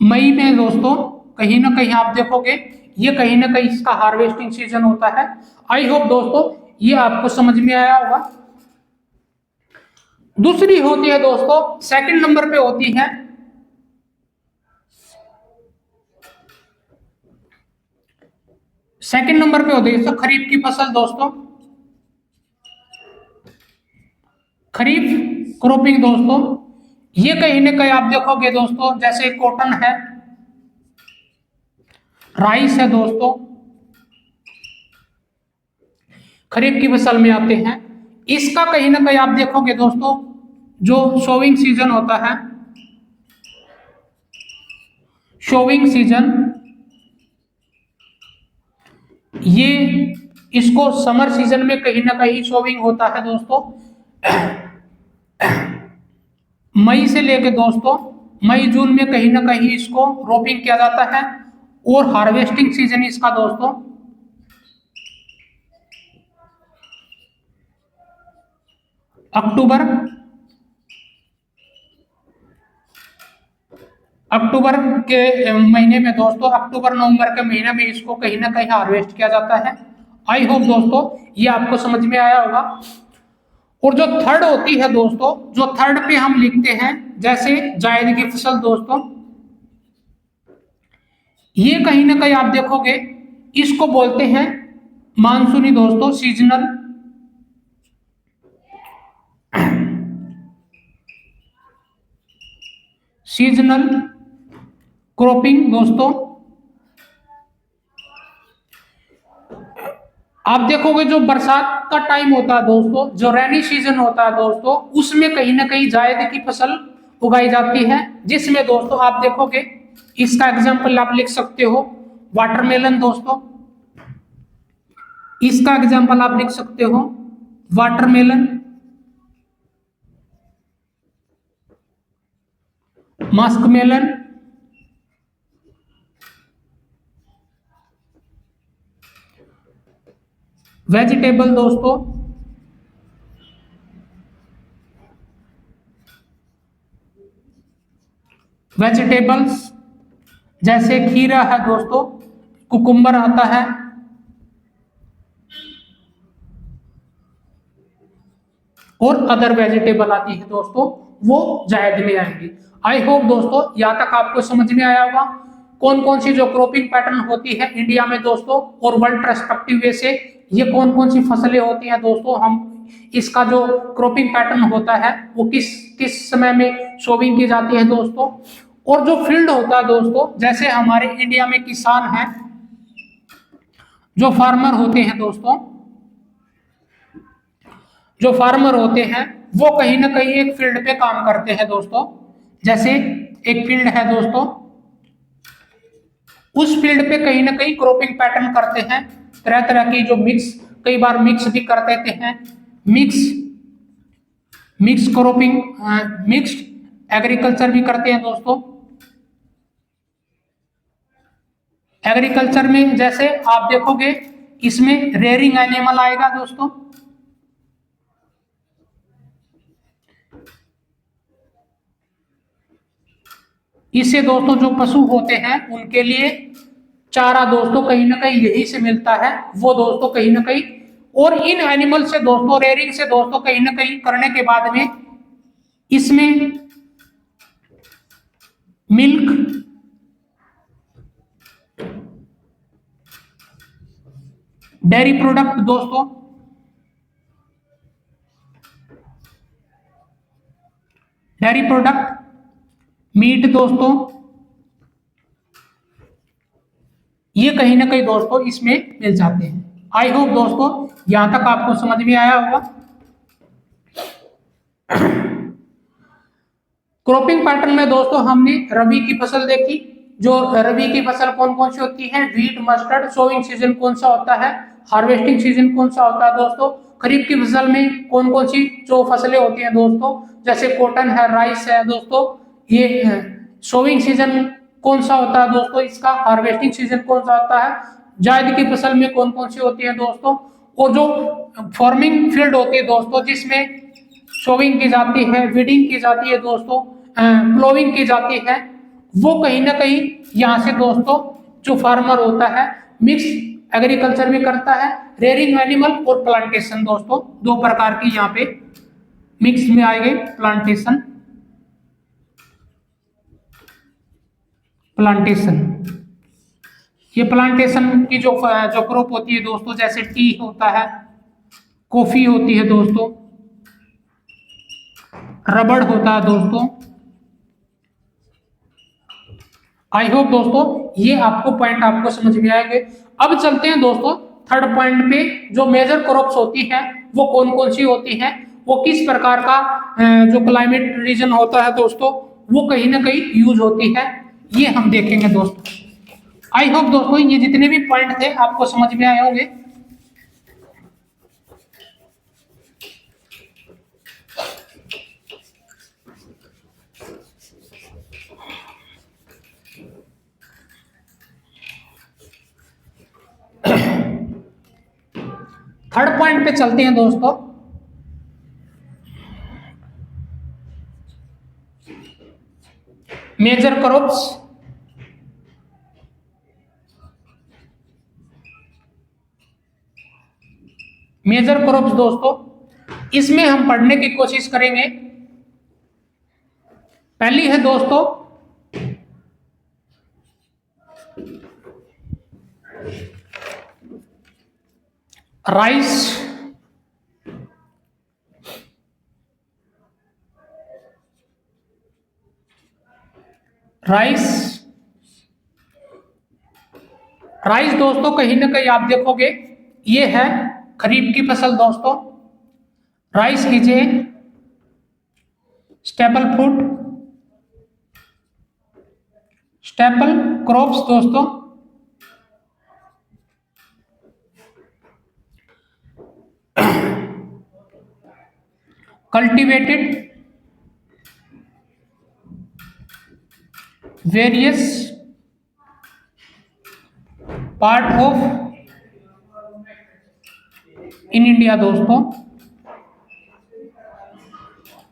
मई में दोस्तों, कहीं ना कहीं आप देखोगे ये कहीं ना कहीं इसका हार्वेस्टिंग सीजन होता है। आई होप दोस्तों ये आपको समझ में आया होगा। दूसरी होती है दोस्तों सेकंड नंबर पे होती है खरीफ की फसल दोस्तों, खरीफ क्रॉपिंग दोस्तों। ये कहीं ना कहीं आप देखोगे दोस्तों जैसे कॉटन है, राइस है दोस्तों, खरीफ की फसल में आते हैं। इसका कहीं ना कहीं आप देखोगे दोस्तों जो सोविंग सीजन होता है, सोविंग सीजन ये इसको समर सीजन में कहीं ना कहीं सोविंग होता है दोस्तों। मई से लेके दोस्तों मई जून में कहीं ना कहीं इसको रोपिंग किया जाता है, और हार्वेस्टिंग सीजन इसका दोस्तों अक्टूबर के महीने में दोस्तों, अक्टूबर नवंबर के महीने में इसको कहीं ना कहीं हार्वेस्ट किया जाता है। आई होप दोस्तों ये आपको समझ में आया होगा। और जो थर्ड होती है दोस्तों, जो थर्ड पे हम लिखते हैं जैसे जायद की फसल दोस्तों, ये कहीं ना कहीं आप देखोगे इसको बोलते हैं मानसूनी दोस्तों, सीजनल। सीजनल क्रॉपिंग दोस्तों। आप देखोगे जो बरसात का टाइम होता है दोस्तों, जो रेनी सीजन होता है दोस्तों, उसमें कहीं ना कहीं जायद की फसल उगाई जाती है, जिसमें दोस्तों आप देखोगे इसका एग्जाम्पल आप लिख सकते हो वाटरमेलन दोस्तों। इसका एग्जाम्पल आप लिख सकते हो वाटरमेलन, मस्कमेलन, वेजिटेबल दोस्तों, वेजिटेबल्स जैसे खीरा है दोस्तों, कुकुम्बर आता है, और अदर वेजिटेबल आती है दोस्तों, वो जायद में आएंगी। आई होप दोस्तों यहाँ तक आपको समझ में आया होगा कौन कौन सी जो क्रॉपिंग पैटर्न होती है इंडिया में दोस्तों, और वर्ल्ड पर्सपेक्टिव वे से ये कौन कौन सी फसलें होती हैं दोस्तों, हम इसका जो क्रॉपिंग पैटर्न होता है वो किस किस समय में सोविंग की जाती है दोस्तों। और जो फील्ड होता है दोस्तों, जैसे हमारे इंडिया में किसान हैं, जो फार्मर होते हैं दोस्तों, जो फार्मर होते हैं वो कहीं ना कहीं एक फील्ड पे काम करते हैं दोस्तों। जैसे एक फील्ड है दोस्तों, उस फील्ड पे कहीं ना कहीं क्रॉपिंग पैटर्न करते हैं, तरह तरह की जो मिक्स, कई बार मिक्स भी कर देते हैं, mix mix cropping, mixed agriculture भी करते हैं दोस्तों। एग्रीकल्चर में जैसे आप देखोगे इसमें रेयरिंग एनिमल आएगा दोस्तों, इससे दोस्तों जो पशु होते हैं उनके लिए चारा दोस्तों कहीं ना कहीं यही से मिलता है, वो दोस्तों कहीं ना कहीं, और इन एनिमल से दोस्तों रेयरिंग से दोस्तों कहीं ना कहीं करने के बाद में इसमें मिल्क, डेयरी प्रोडक्ट दोस्तों, डेयरी प्रोडक्ट, मीट दोस्तों, ये कहीं ना कहीं दोस्तों इसमें मिल जाते हैं। आई होप दोस्तों यहां तक आपको समझ में आया होगा। क्रॉपिंग पैटर्न में दोस्तों हमने रबी की फसल देखी, जो रबी की फसल कौन कौन सी होती है, व्हीट, मस्टर्ड। सोइंग सीजन कौन सा होता है, हार्वेस्टिंग सीजन कौन सा होता है दोस्तों। खरीफ की फसल में कौन कौन सी जो फसलें होती हैं दोस्तों, जैसे कॉटन है, राइस है दोस्तों। ये सोइंग सीजन कौन सा होता है दोस्तों, इसका हार्वेस्टिंग सीजन कौन सा होता है, जायद की फसल में कौन कौन सी होती है दोस्तों। और जो फार्मिंग फील्ड होती है दोस्तों, जिसमें सोविंग की जाती है, वीडिंग की जाती है दोस्तों, प्लोविंग की जाती है, वो कहीं ना कहीं यहाँ से दोस्तों जो फार्मर होता है मिक्स एग्रीकल्चर भी करता है। रेयरिंग एनिमल और प्लांटेशन दोस्तों दो प्रकार की यहाँ पे मिक्स में आएंगे। प्लांटेशन, प्लांटेशन, ये प्लांटेशन की जो क्रॉप होती है दोस्तों, जैसे टी होता है, कॉफी होती है दोस्तों, रबड़ होता है दोस्तों। आई होप दोस्तों ये आपको पॉइंट आपको समझ में आएंगे। अब चलते हैं दोस्तों थर्ड पॉइंट पे, जो मेजर क्रॉप्स होती हैं वो कौन कौन सी होती हैं, वो किस प्रकार का जो क्लाइमेट रीजन होता है दोस्तों वो कहीं ना कहीं यूज होती है, ये हम देखेंगे दोस्तों। आई होप दोस्तों ये जितने भी पॉइंट थे आपको समझ में आए होंगे। थर्ड पॉइंट पे चलते हैं दोस्तों। मेजर क्रॉप्स, मेजर क्रॉप्स दोस्तों, इसमें हम पढ़ने की कोशिश करेंगे। पहली है दोस्तों राइस, राइस, राइस दोस्तों कहीं ना कहीं आप देखोगे ये है खरीफ की फसल दोस्तों। Rice is a staple food, staple crops दोस्तों। Cultivated various part of in India दोस्तों।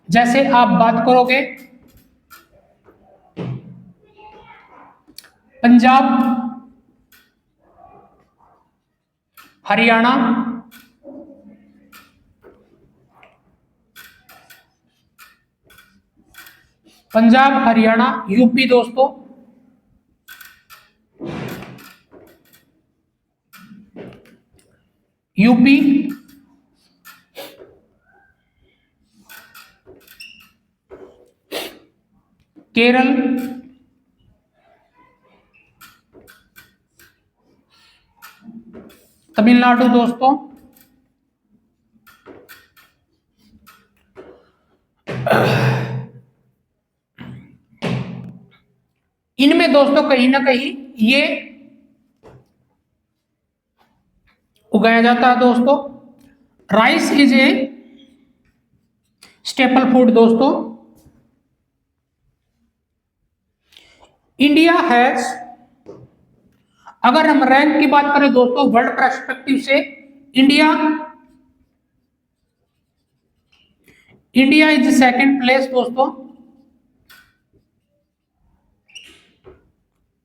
जैसे आप बात करोगे पंजाब, हरियाणा, पंजाब, हरियाणा, यूपी दोस्तों, यूपी, केरल, तमिलनाडु दोस्तों, इनमें दोस्तों कहीं ना कहीं ये उगाया जाता है दोस्तों। Rice is a staple food दोस्तों। इंडिया हैज, अगर हम रैंक की बात करें दोस्तों वर्ल्ड पर्सपेक्टिव से, India India is second place दोस्तों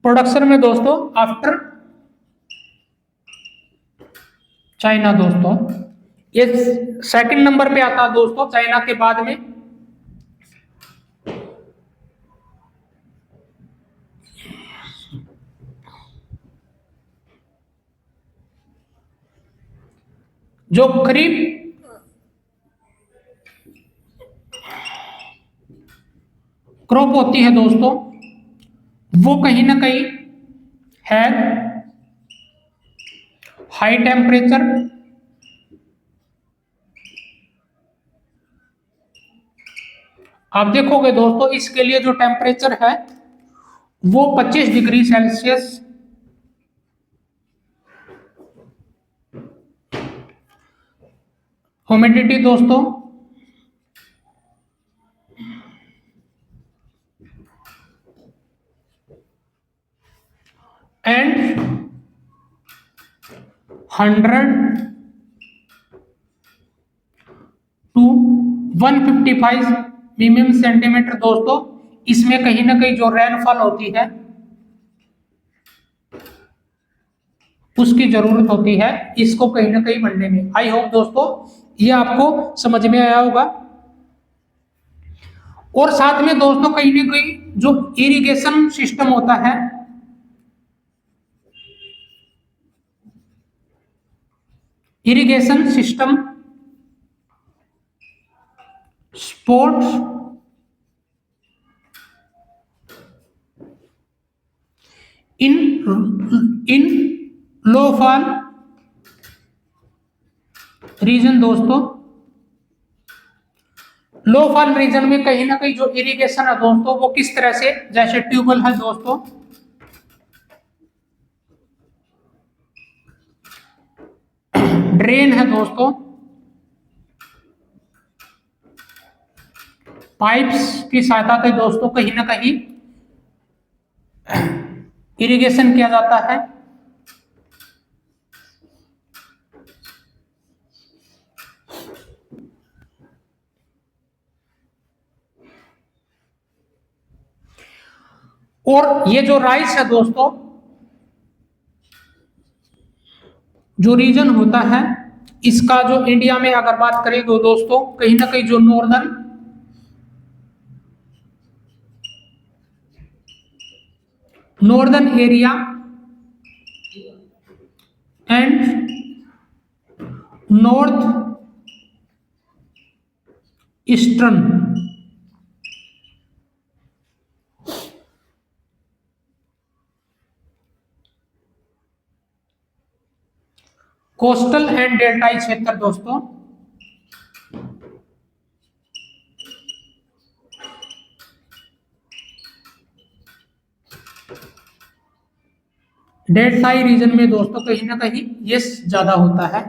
प्रोडक्शन में दोस्तों आफ्टर चाइना दोस्तों। ये सेकंड नंबर पे आता है दोस्तों चाइना के बाद में। जो खरीफ क्रॉप होती है दोस्तों वो कहीं ना कहीं है हाई टेम्परेचर, आप देखोगे दोस्तों इसके लिए जो टेम्परेचर है वो 25 डिग्री सेल्सियस ह्यूमिडिटी दोस्तों, एंड 100 टू 155 मिलीमीटर सेंटीमीटर दोस्तों, इसमें कहीं ना कहीं जो रेनफॉल होती है उसकी जरूरत होती है इसको कहीं ना कहीं बढ़ने में। आई होप दोस्तों ये आपको समझ में आया होगा। और साथ में दोस्तों कहीं ना कहीं जो इरिगेशन सिस्टम होता है, irrigation system supports in low fall region दोस्तों। लो फॉल रीजन में कहीं ना कहीं जो इरिगेशन है दोस्तों वो किस तरह से, जैसे ट्यूबवेल है दोस्तों, ड्रेन है दोस्तों, पाइप्स की सहायता से दोस्तों कहीं ना कहीं इरिगेशन किया जाता है। और ये जो राइस है दोस्तों, जो रीजन होता है इसका, जो इंडिया में अगर बात करें तो दोस्तों कहीं ना कहीं जो northern area and north eastern coastal and डेल्टाई क्षेत्र दोस्तों, डेल्टाई रीजन में दोस्तों कहीं ना कहीं ये ज्यादा होता है।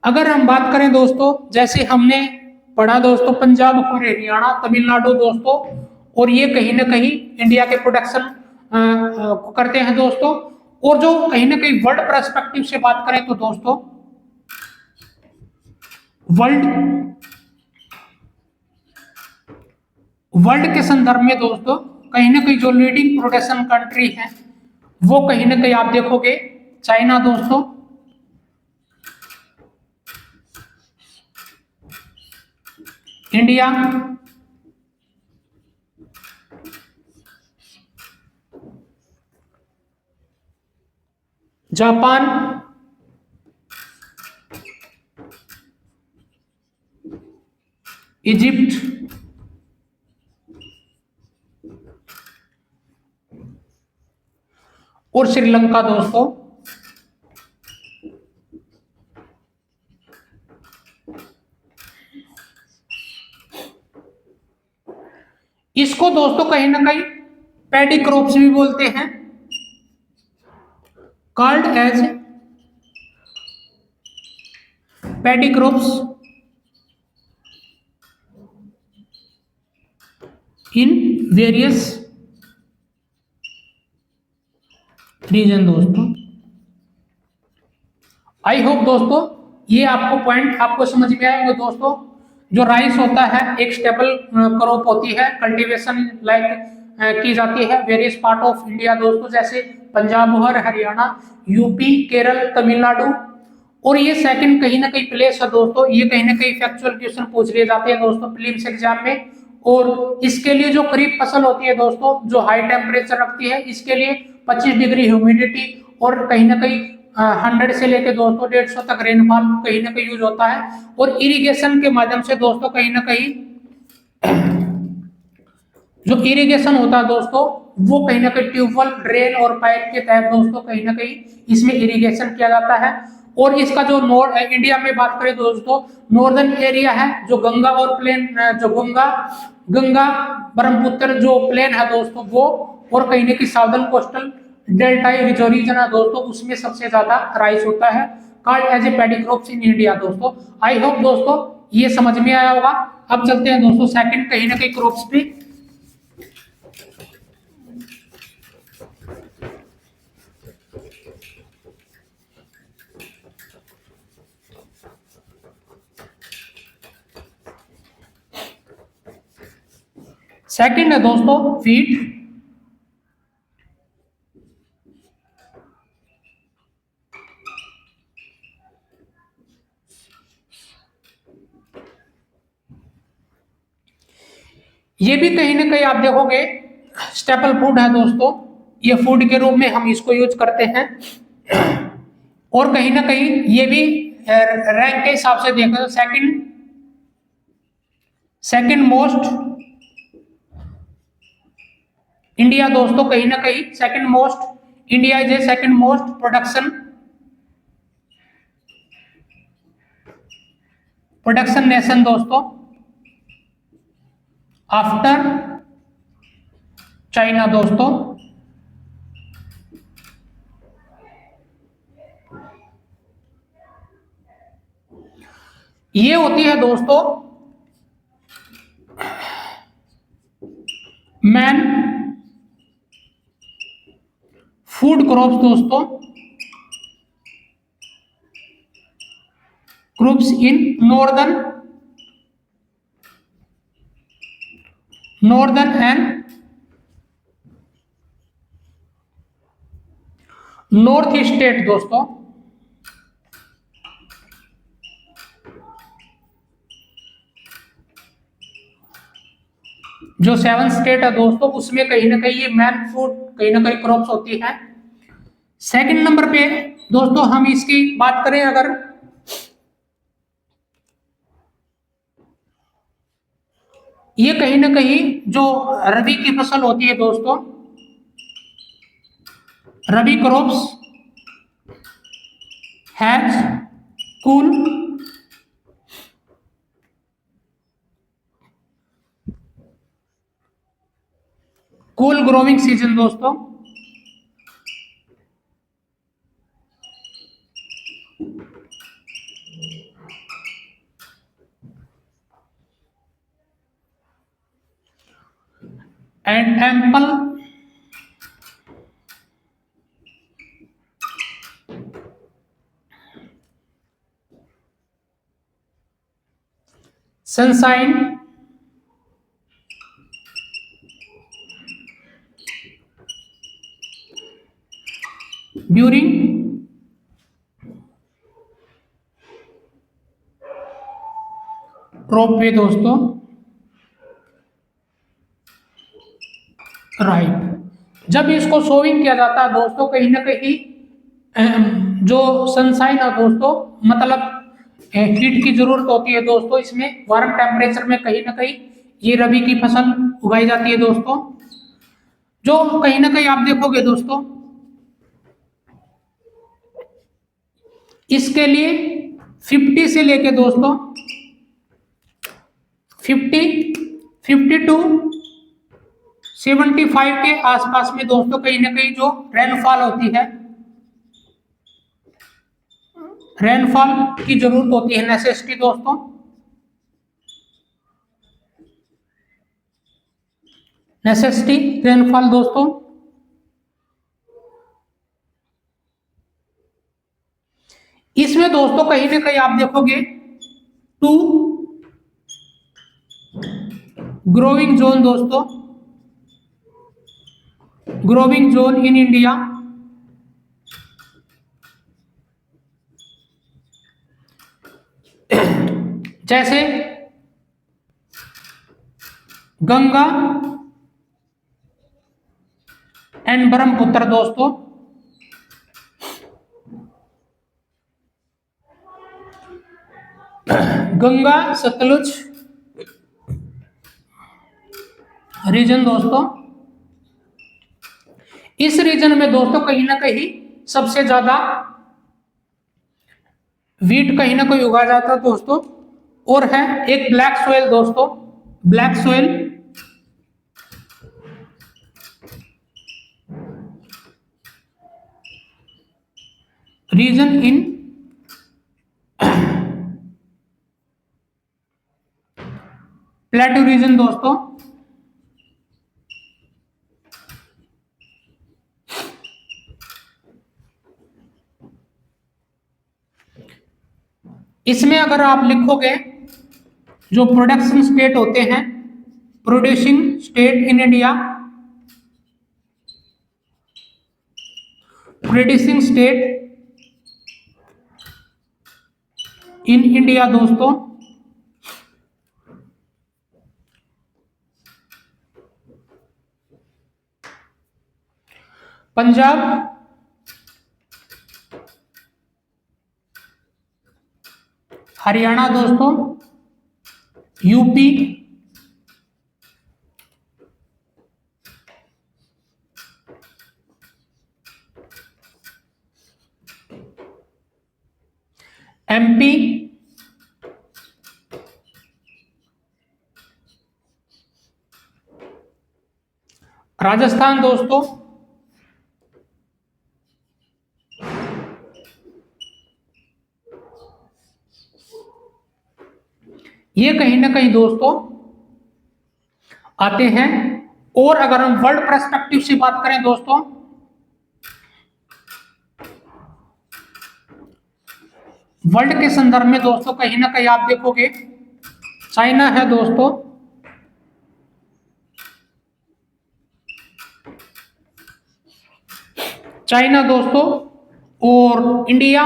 अगर हम बात करें दोस्तों, जैसे हमने पढ़ा दोस्तों पंजाब और हरियाणा, तमिलनाडु दोस्तों, और ये कहीं ना कहीं इंडिया के प्रोडक्शन करते हैं दोस्तों। और जो कहीं ना कहीं वर्ल्ड पर्सपेक्टिव से बात करें तो दोस्तों, वर्ल्ड के संदर्भ में दोस्तों कहीं ना कहीं जो लीडिंग प्रोडक्शन कंट्री है वो कहीं ना कहीं आप देखोगे चाइना दोस्तों, इंडिया, जापान, इजिप्ट, और श्रीलंका दोस्तों। इसको दोस्तों कहीं ना कहीं पैडी क्रॉप्स भी बोलते हैं, called as paddy crops in various region दोस्तों। आई होप दोस्तों ये आपको पॉइंट आपको समझ में आएंगे दोस्तों। जो राइस होता है एक स्टेबल क्रॉप होती है, कल्टीवेशन लाइक की जाती है वेरियस पार्ट ऑफ इंडिया दोस्तों, जैसे पंजाब और हरियाणा, यूपी, केरल, तमिलनाडु। और ये सेकंड कहीं ना कहीं प्लेस है दोस्तों, ये कहीं ना कहीं फैक्चुअल क्वेश्चन पूछ लिए जाते हैं दोस्तों प्रीलिम्स एग्जाम में। और इसके लिए जो खरीफ फसल होती है दोस्तों, जो हाई टेम्परेचर रखती है, इसके लिए 25 डिग्री ह्यूमिडिटी और कहीं ना कहीं 100 से लेके दोस्तों 150 तक रेनफॉल कहीं ना कहीं यूज होता है। और इरिगेशन के माध्यम से दोस्तों कहीं ना कहीं जो इरिगेशन होता है दोस्तों वो कहीं ना कहीं ट्यूबवेल, ड्रेन और पाइप के तहत दोस्तों कहीं ना कहीं इसमें इरिगेशन किया जाता है। और इसका जो इंडिया में बात करें दोस्तों, नॉर्दर्न एरिया है जो गंगा और प्लेन, जो गंगा ब्रह्मपुत्र जो प्लेन है दोस्तों वो, और कहीं ना कहीं साउदर्न कोस्टल डेल्टाई जो रीजन है दोस्तों उसमें सबसे ज्यादा राइस होता है, called as a paddy crops in India दोस्तों। आई होप दोस्तों ये समझ में आया होगा। अब चलते हैं दोस्तों सेकंड कहीं ना कहीं क्रॉप्स पे। सेकंड है दोस्तों फीड। ये भी कहीं ना कहीं आप देखोगे स्टेपल फूड है दोस्तों, ये फूड के रूप में हम इसको यूज करते हैं। और कहीं ना कहीं ये भी रैंक के हिसाब से देखो तो सेकंड मोस्ट इंडिया दोस्तों, कहीं ना कहीं second most India is a second most production nation दोस्तों आफ्टर चाइना दोस्तों। ये होती है दोस्तों मैन फूड क्रॉप्स दोस्तों, crops in northern northern and north state दोस्तों, जो 7 स्टेट है दोस्तों, उसमें कहीं ना कहीं ये मैन फूड कहीं ना कहीं क्रॉप्स होती है। सेकंड नंबर पे दोस्तों हम इसकी बात करें अगर, ये कहीं ना कहीं जो रबी की फसल होती है दोस्तों, rabi crops has cool cool growing season दोस्तों, and ample sunshine during crop way दोस्तों राइट। जब इसको सोविंग किया जाता है दोस्तों, कहीं ना कहीं जो सनशाइन है दोस्तों, मतलब हीट की जरूरत होती है दोस्तों, इसमें वार्म टेम्परेचर में कहीं ना कहीं ये रबी की फसल उगाई जाती है दोस्तों। जो कहीं ना कहीं आप देखोगे दोस्तों, इसके लिए 50 से लेके दोस्तों 50 टू 75 के आसपास में दोस्तों कहीं ना कहीं जो रेनफॉल होती है, रेनफॉल की जरूरत होती है, नेसेसिटी दोस्तों। नेसेसिटी रेनफॉल दोस्तों, इसमें दोस्तों कहीं ना कहीं आप देखोगे टू ग्रोइंग जोन दोस्तों, ग्रोविंग जोन इन इंडिया, जैसे गंगा एंड ब्रह्मपुत्र दोस्तों। गंगा सतलुज रीजन दोस्तों, इस रीजन में दोस्तों कहीं ना कहीं सबसे ज्यादा वीट कहीं ना कहीं उगाया जाता है दोस्तों। और है एक ब्लैक सोयल दोस्तों, ब्लैक सोयल रीजन इन प्लेटू रीजन दोस्तों। इसमें अगर आप लिखोगे जो प्रोडक्शन स्टेट होते हैं, producing state in India, producing state in India दोस्तों, पंजाब, हरियाणा दोस्तों, यूपी, एमपी, राजस्थान दोस्तों, ये कहीं ना कहीं दोस्तों आते हैं। और अगर हम वर्ल्ड पर्सपेक्टिव से बात करें दोस्तों, वर्ल्ड के संदर्भ में दोस्तों कहीं ना कहीं आप देखोगे चाइना है दोस्तों, चाइना दोस्तों और इंडिया।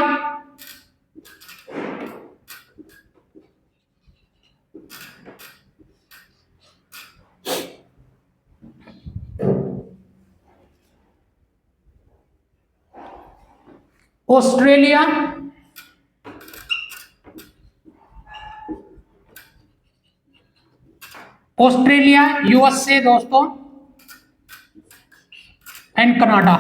ऑस्ट्रेलिया, ऑस्ट्रेलिया, यूएसए दोस्तों एंड कनाडा।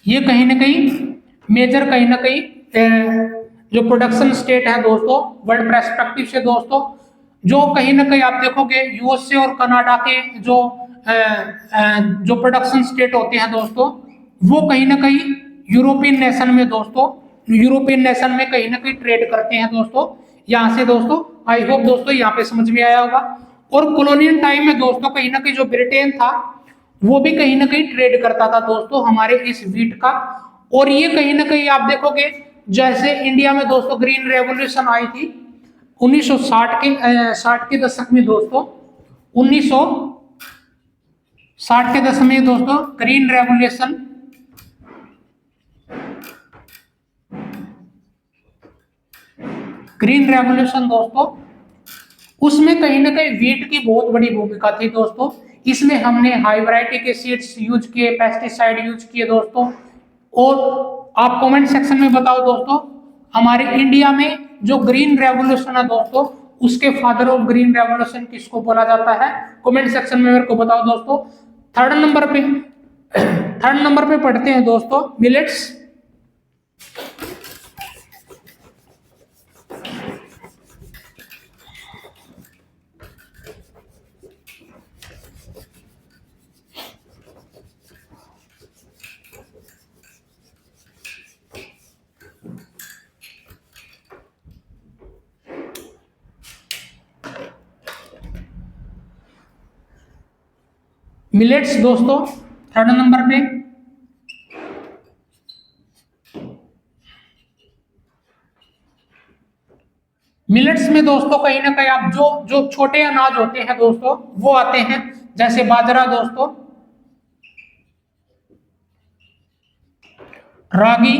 ये कहीं ना कहीं मेजर कहीं ना कहीं जो प्रोडक्शन स्टेट है दोस्तों वर्ल्ड पर्सपेक्टिव से दोस्तों, जो कहीं ना कहीं आप देखोगे यूएसए और कनाडा के जो प्रोडक्शन स्टेट होते हैं दोस्तों, वो कहीं ना कहीं यूरोपियन नेशन में दोस्तों, यूरोपियन नेशन में कहीं ना कहीं ट्रेड करते हैं दोस्तों। यहाँ से दोस्तों आई होप दोस्तों यहाँ पे समझ में आया होगा। और कॉलोनियल टाइम में दोस्तों कहीं ना कहीं जो ब्रिटेन था वो भी कहीं ना कहीं ट्रेड करता था दोस्तों हमारे इस व्हीट का। और ये कहीं ना कहीं आप देखोगे जैसे इंडिया में दोस्तों ग्रीन रेवोल्यूशन आई थी 1960 के दशक में दोस्तों, 1960 के दशक में दोस्तों ग्रीन रेवोल्यूशन, ग्रीन रेवोल्यूशन दोस्तों, उसमें कहीं ना कहीं व्हीट की बहुत बड़ी भूमिका थी दोस्तों। इसमें हमने हाई वैरायटी के सीड्स यूज किए, पेस्टिसाइड यूज किए दोस्तों। और आप कमेंट सेक्शन में बताओ दोस्तों हमारे इंडिया में जो ग्रीन रेवोल्यूशन है दोस्तों उसके फादर ऑफ ग्रीन रेवोल्यूशन किसको बोला जाता है, कमेंट सेक्शन में मेरे को बताओ दोस्तों। थर्ड नंबर पे पढ़ते हैं दोस्तों मिलेट्स। मिलेट्स दोस्तों थर्ड नंबर पे। मिलेट्स में दोस्तों कहीं ना कहीं आप जो छोटे अनाज होते हैं दोस्तों वो आते हैं, जैसे बाजरा दोस्तों, रागी,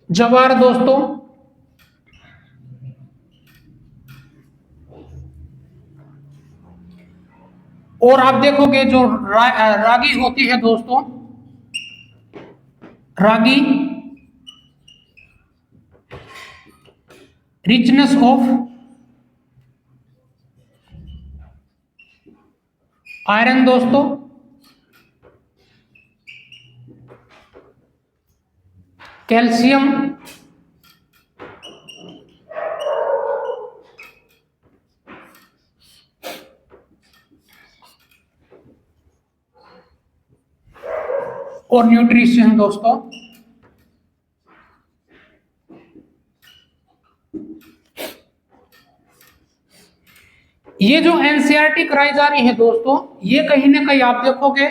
जवार दोस्तों, और आप देखोगे जो रागी होती है दोस्तों, रागी रिचनेस ऑफ आयरन दोस्तों, कैल्शियम, और न्यूट्रिशन दोस्तों। ये जो एनसीईआरटी कराई जा रही है दोस्तों, ये कहीं ना कहीं आप देखोगे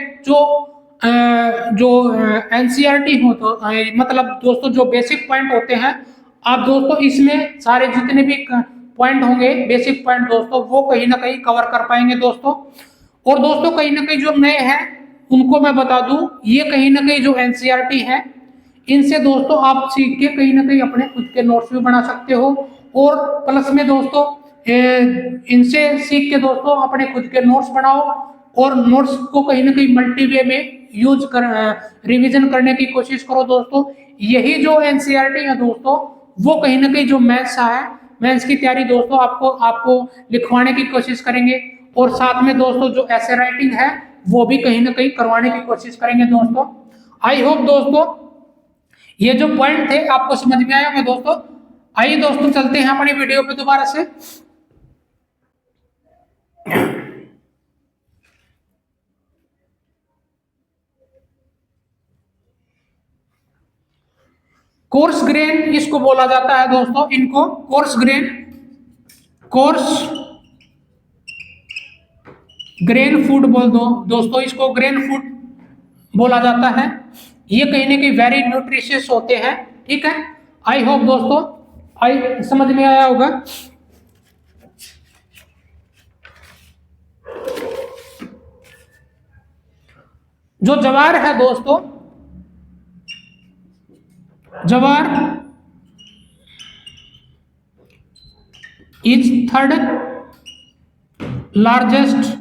जो एनसीईआरटी हो तो मतलब दोस्तों जो बेसिक पॉइंट होते हैं, आप दोस्तों इसमें सारे जितने भी पॉइंट होंगे बेसिक पॉइंट दोस्तों वो कहीं ना कहीं कवर कर पाएंगे दोस्तों। और दोस्तों कहीं ना कहीं जो नए हैं उनको मैं बता दूं, ये कहीं ना कहीं जो एनसीईआरटी है इनसे दोस्तों आप सीख के कहीं ना कहीं अपने खुद के नोट्स भी बना सकते हो। और प्लस में दोस्तों इनसे सीख के दोस्तों अपने खुद के नोट्स बनाओ और नोट्स को कहीं ना कहीं मल्टी वे में यूज कर रिवीजन करने की कोशिश करो दोस्तों। यही जो एनसीईआरटी है दोस्तों वो कहीं ना कहीं जो मैथ्स है, मैथ्स की तैयारी दोस्तों आपको लिखवाने की कोशिश करेंगे। और साथ में दोस्तों जो ऐसे राइटिंग है वो भी कहीं ना कहीं करवाने की कोशिश करेंगे दोस्तों। आई होप दोस्तों ये जो पॉइंट थे आपको समझ में आया होगा दोस्तों। आइए दोस्तों चलते हैं अपनी वीडियो पे दोबारा से। कोर्स ग्रेन इसको बोला जाता है दोस्तों, इनको कोर्स ग्रेन फूड बोल दो दोस्तों, इसको ग्रेन फूड बोला जाता है। ये कहीं ना कहीं वेरी न्यूट्रिशियस होते हैं, ठीक है। आई होप दोस्तों समझ में आया होगा। जो ज्वार है दोस्तों, jowar is third largest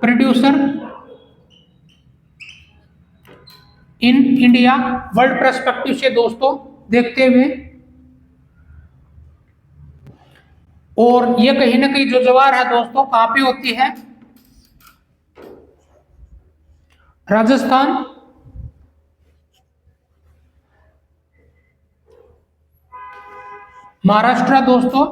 producer in India, world perspective से दोस्तों देखते हुए। और ये कहीं ना कहीं जो ज्वार है दोस्तों कहां पे होती है? राजस्थान, महाराष्ट्र दोस्तों,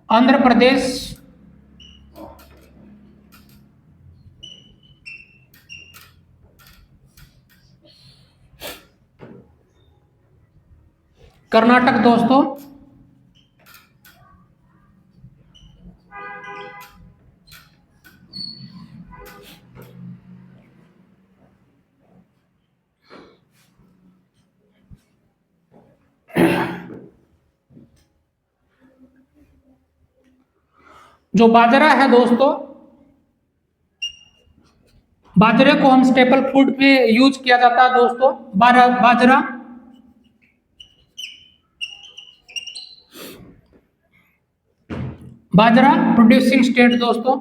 आंध्र प्रदेश, कर्नाटक दोस्तों, जो बाजरा है दोस्तों, बाजरे को हम स्टेपल फूड पे यूज किया जाता है दोस्तों। बाजरा बाजरा प्रोड्यूसिंग स्टेट दोस्तों,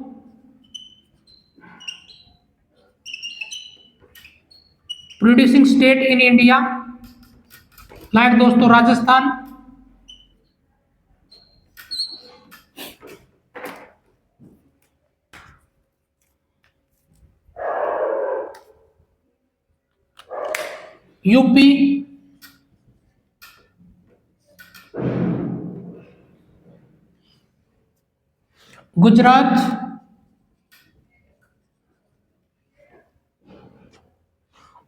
producing state in India, like दोस्तों राजस्थान, यूपी, गुजरात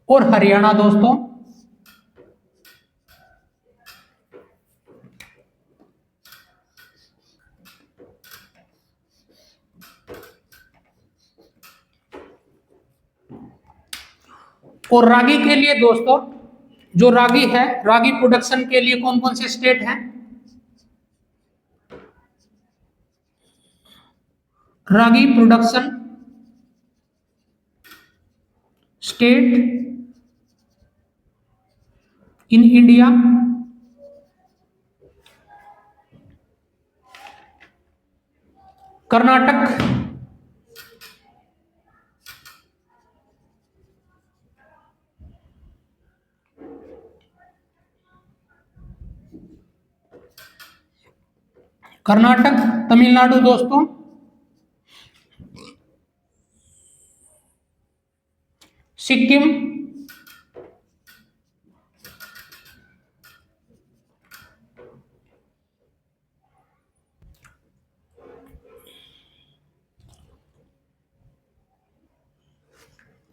और हरियाणा दोस्तों। और रागी के लिए दोस्तों, जो रागी है, रागी प्रोडक्शन के लिए कौन कौन से स्टेट हैं? Ragi production state in India, Karnataka, Karnataka, Tamil Nadu दोस्तों, सिक्किम,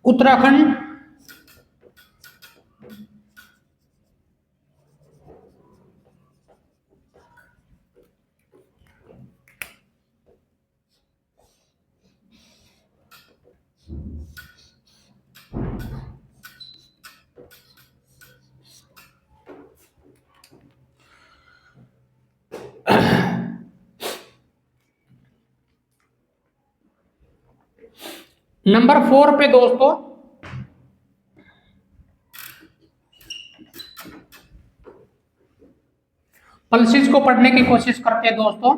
उत्तराखंड, नंबर 4 पे दोस्तों पल्सेस को पढ़ने की कोशिश करते हैं दोस्तों।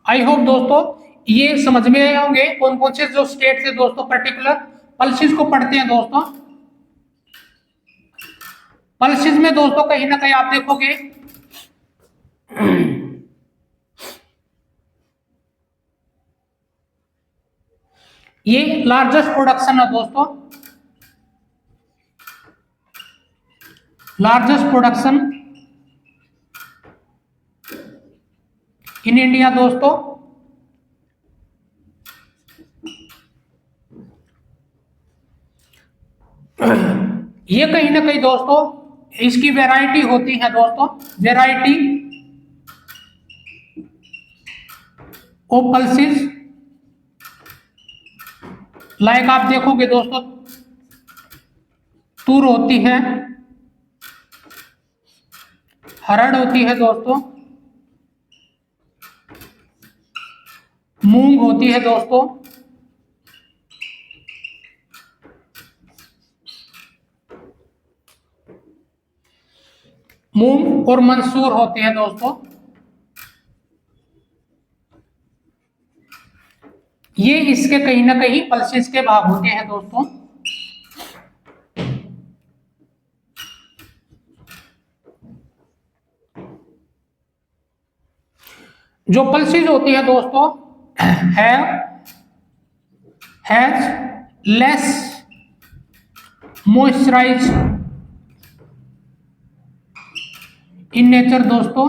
आई होप दोस्तों ये समझ में आए होंगे कौन कौन से जो स्टेट से दोस्तों पर्टिकुलर पल्सेस को पढ़ते हैं दोस्तों। पल्सेस में दोस्तों कहीं ना कहीं आप देखोगे ये लार्जेस्ट प्रोडक्शन है दोस्तों, लार्जेस्ट प्रोडक्शन इन इंडिया दोस्तों। ये कहीं ना कहीं दोस्तों इसकी वैरायटी होती है दोस्तों, वैरायटी ऑफ पल्सेस, लाइक आप देखोगे दोस्तों तूर होती है, हरड़ होती है दोस्तों, मूंग होती है दोस्तों, मूंग और मंसूर होते हैं दोस्तों। ये इसके कहीं ना कहीं पल्सेस के भाग होते हैं दोस्तों। जो पल्सेस होती है दोस्तों has less moisturise in nature दोस्तों।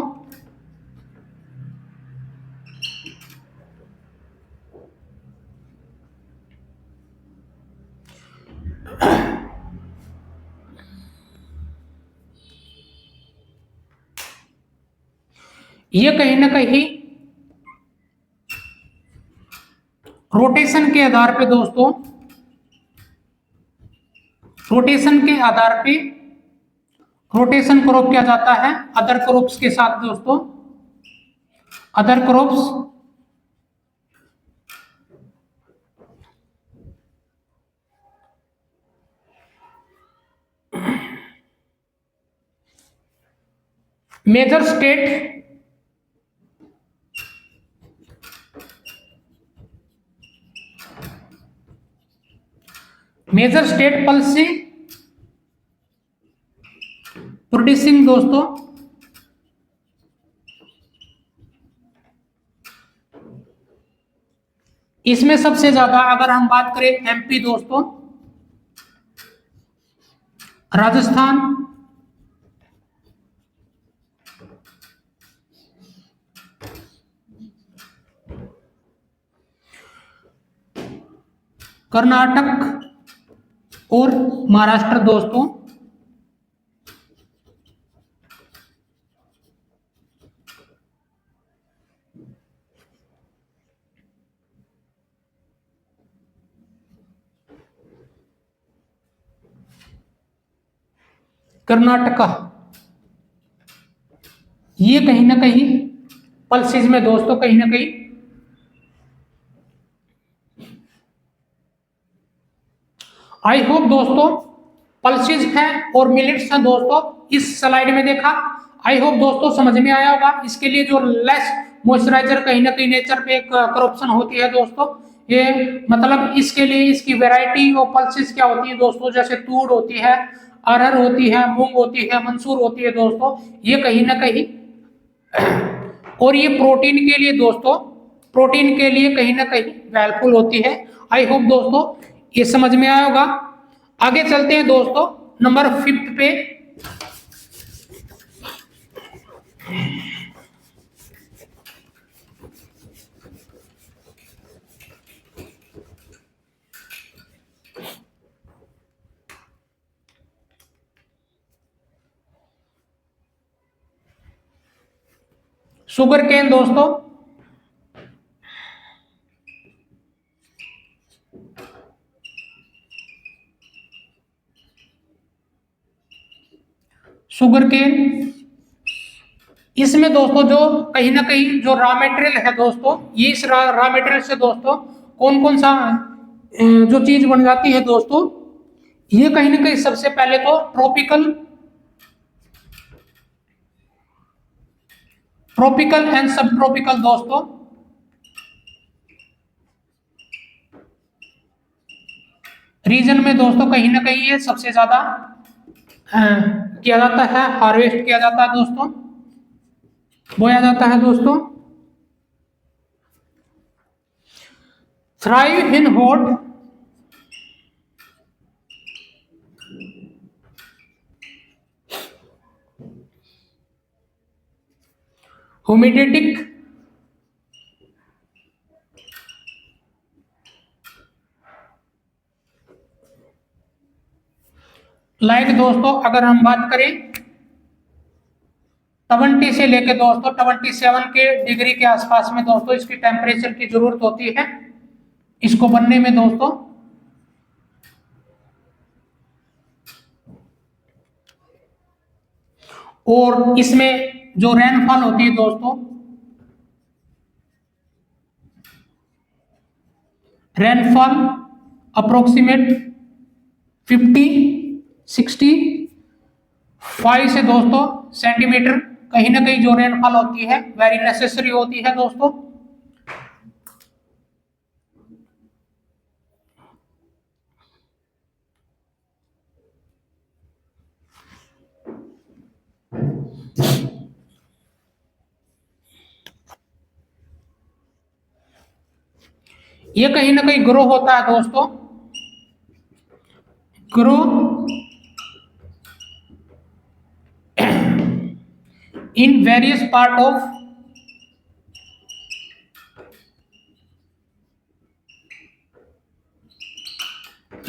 ये कहीं ना कहीं रोटेशन के आधार पे दोस्तों, रोटेशन के आधार पे रोटेशन क्रॉप किया जाता है अदर क्रॉप्स के साथ दोस्तों। Other crops major state pulse producing दोस्तों। इसमें सबसे ज्यादा अगर हम बात करें एमपी दोस्तों, राजस्थान, कर्नाटक और महाराष्ट्र दोस्तों। कर्नाटका ये कहीं ना कहीं पल्सेस में दोस्तों कहीं ना कहीं आई होप दोस्तों पल्सेस हैं और मिलेट्स हैं दोस्तों, इस स्लाइड में देखा। आई होप दोस्तों समझ में आया होगा। इसके लिए जो लेस मॉइस्चराइजर कहीं ना कहीं नेचर पे एक करप्शन होती है दोस्तों, ये मतलब इसके लिए इसकी वैरायटी और पल्सेस क्या होती है दोस्तों, जैसे तूड़ होती है, अरहर होती है, मूंग होती है, मंसूर होती है दोस्तों, ये कहीं ना कहीं और ये प्रोटीन के लिए दोस्तों, प्रोटीन के लिए कहीं ना कहीं हेल्पफुल होती है। आई होप दोस्तों ये समझ में आया होगा। आगे चलते हैं दोस्तों नंबर 5 पे। शुगर केन दोस्तों, शुगर केन, इसमें दोस्तों जो कहीं ना कहीं जो रॉ मटेरियल है दोस्तों, ये इस रॉ मटेरियल से दोस्तों कौन कौन सा जो चीज बन जाती है दोस्तों, ये कहीं ना कहीं सबसे पहले तो ट्रॉपिकल एंड सब ट्रॉपिकल दोस्तों, रीजन में दोस्तों कहीं ना कहीं ये सबसे ज्यादा किया जाता है, हार्वेस्ट किया जाता है दोस्तों, बोया जाता है दोस्तों। थ्राइव इन हॉट ह्यूमिडिटिक लाइक दोस्तों अगर हम बात करें 70 से लेके दोस्तों 77 के डिग्री के आसपास में दोस्तों इसकी टेम्परेचर की जरूरत होती है इसको बनने में दोस्तों। और इसमें जो रेनफॉल होती है दोस्तों रेनफॉल अप्रोक्सीमेट 50 60 5 से दोस्तों सेंटीमीटर कहीं ना कहीं जो रेनफॉल होती है वेरी नेसेसरी होती है दोस्तों। ये कहीं ना कहीं ग्रो होता है दोस्तों, grow in various part of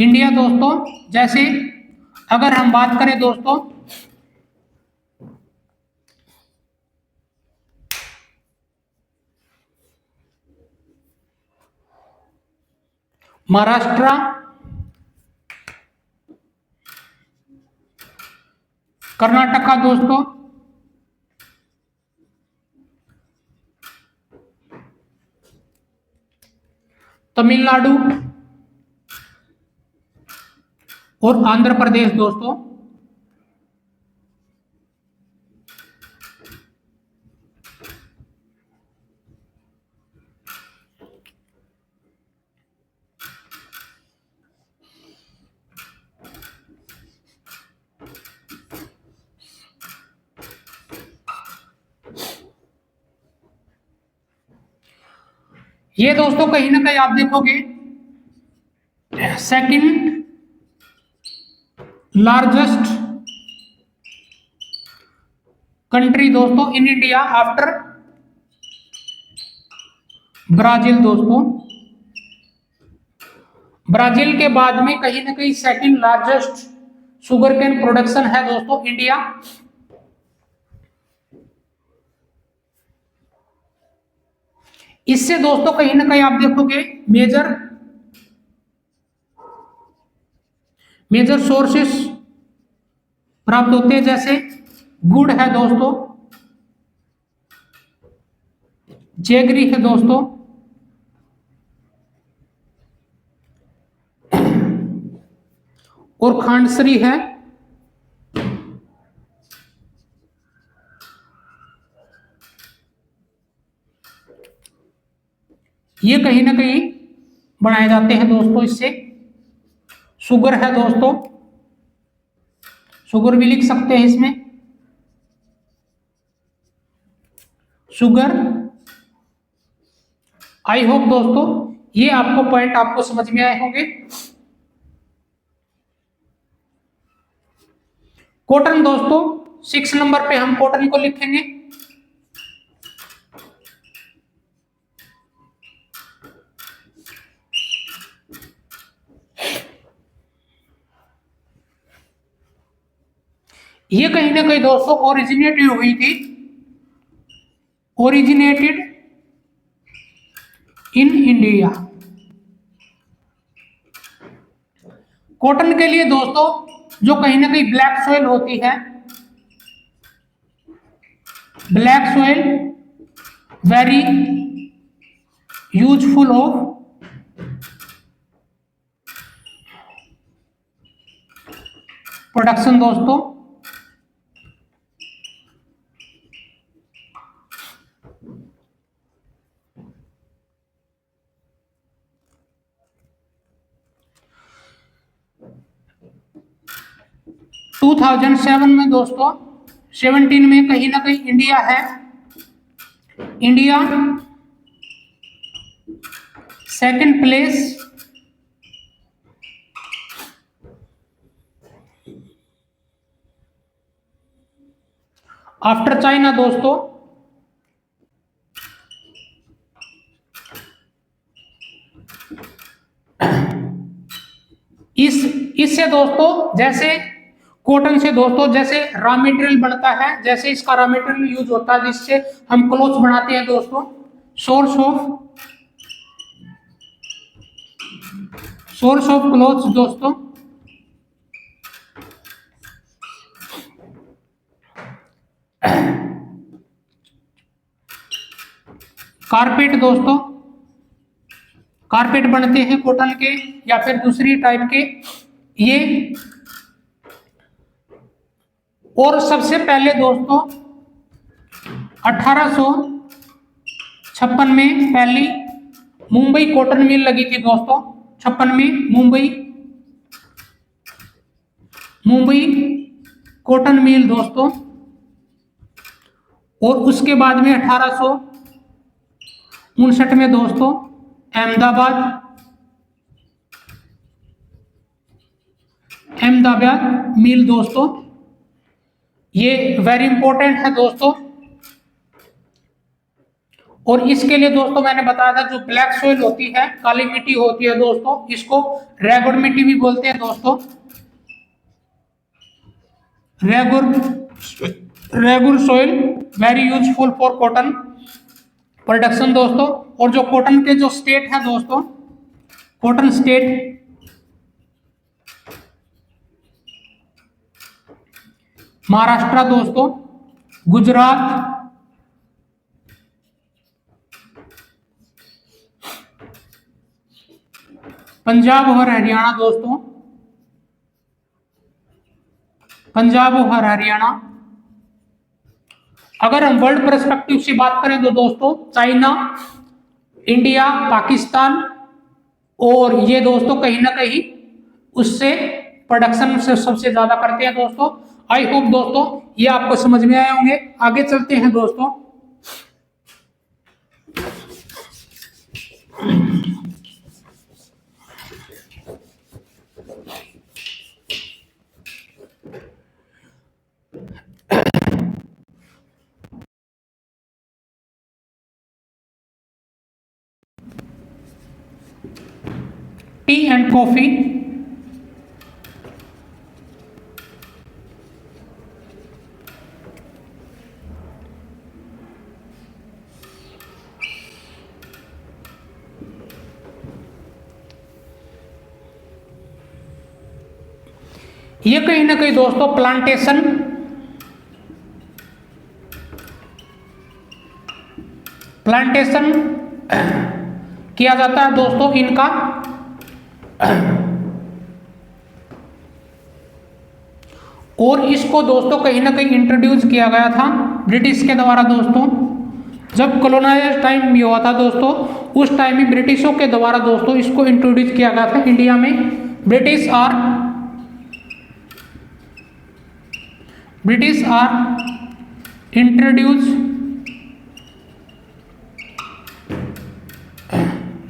India दोस्तों। जैसे अगर हम बात करें दोस्तों महाराष्ट्र, कर्नाटका दोस्तों, तमिलनाडु और आंध्र प्रदेश दोस्तों। ये दोस्तों कहीं ना कहीं आप देखोगे सेकंड लार्जेस्ट कंट्री दोस्तों इन इंडिया आफ्टर ब्राजील दोस्तों। ब्राजील के बाद में कहीं ना कहीं second largest sugar cane production है दोस्तों इंडिया। इससे दोस्तों कहीं ना कहीं आप देखोगे मेजर सोर्सेस प्राप्त होते हैं, जैसे गुड़ है दोस्तों, जेगरी है दोस्तों, और खांडसरी है। ये कहीं ना कहीं बनाए जाते हैं दोस्तों इससे। शुगर है दोस्तों, शुगर भी लिख सकते हैं इसमें, शुगर। आई होप दोस्तों ये आपको पॉइंट आपको समझ में आए होंगे। कॉटन दोस्तों 6 नंबर पे हम कॉटन को लिखेंगे। ये कहीं ना कहीं दोस्तों ओरिजिनेटेड हुई थी, ओरिजिनेटेड इन इंडिया। कॉटन के लिए दोस्तों जो कहीं ना कहीं ब्लैक सॉइल होती है, black soil very useful of production दोस्तों। टू 2007 में दोस्तों 17 में कहीं ना कहीं इंडिया है, India second place after China दोस्तों। इससे दोस्तों जैसे कॉटन से दोस्तों जैसे रॉ मटेरियल बनता है, जैसे इसका रॉ मटेरियल यूज होता है जिससे हम क्लोथ बनाते हैं दोस्तों। सोर्स ऑफ क्लोथ्स दोस्तों, कारपेट दोस्तों, कारपेट बनते हैं कॉटन के या फिर दूसरी टाइप के ये। और सबसे पहले दोस्तों 1856 में पहली मुंबई कॉटन मिल लगी थी दोस्तों। 56 में मुंबई कॉटन मिल दोस्तों। और उसके बाद में 1859 में दोस्तों अहमदाबाद मिल दोस्तों। ये वेरी इंपॉर्टेंट है दोस्तों। और इसके लिए दोस्तों मैंने बताया था जो ब्लैक सोइल होती है, काली मिट्टी होती है दोस्तों, इसको रेगुर मिट्टी भी बोलते हैं दोस्तों। Regur soil very useful for cotton production दोस्तों। और जो कॉटन के जो स्टेट है दोस्तों, कॉटन स्टेट महाराष्ट्र दोस्तों, गुजरात, पंजाब और हरियाणा दोस्तों, पंजाब और हरियाणा। अगर हम वर्ल्ड पर्सपेक्टिव से बात करें तो दोस्तों चाइना, इंडिया, पाकिस्तान और ये दोस्तों कहीं ना कहीं उससे प्रोडक्शन से सबसे ज्यादा करते हैं दोस्तों। आई होप दोस्तों ये आपको समझ में आए होंगे। आगे चलते हैं दोस्तों। T and coffee. ये कहीं ना कहीं दोस्तों प्लांटेशन किया जाता है दोस्तों इनका। और इसको दोस्तों कहीं ना कहीं इंट्रोड्यूस किया गया था ब्रिटिश के द्वारा दोस्तों। जब कॉलोनाइज टाइम भी हुआ था दोस्तों, उस टाइम में ब्रिटिशों के द्वारा दोस्तों इसको इंट्रोड्यूस किया गया था इंडिया में। British are introduce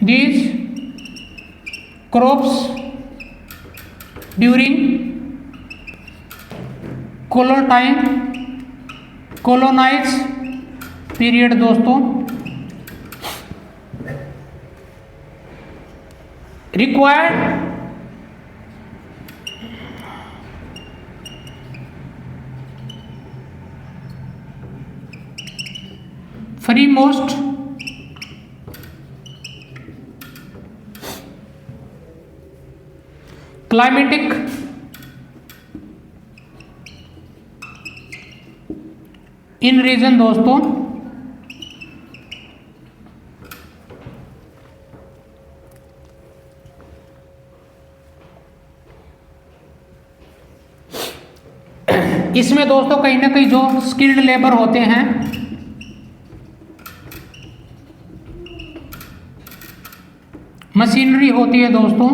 these crops during colonize period दोस्तों। required foremost climatic in region दोस्तों। इसमें दोस्तों कहीं ना कहीं जो स्किल्ड लेबर होते हैं, मशीनरी होती है दोस्तों,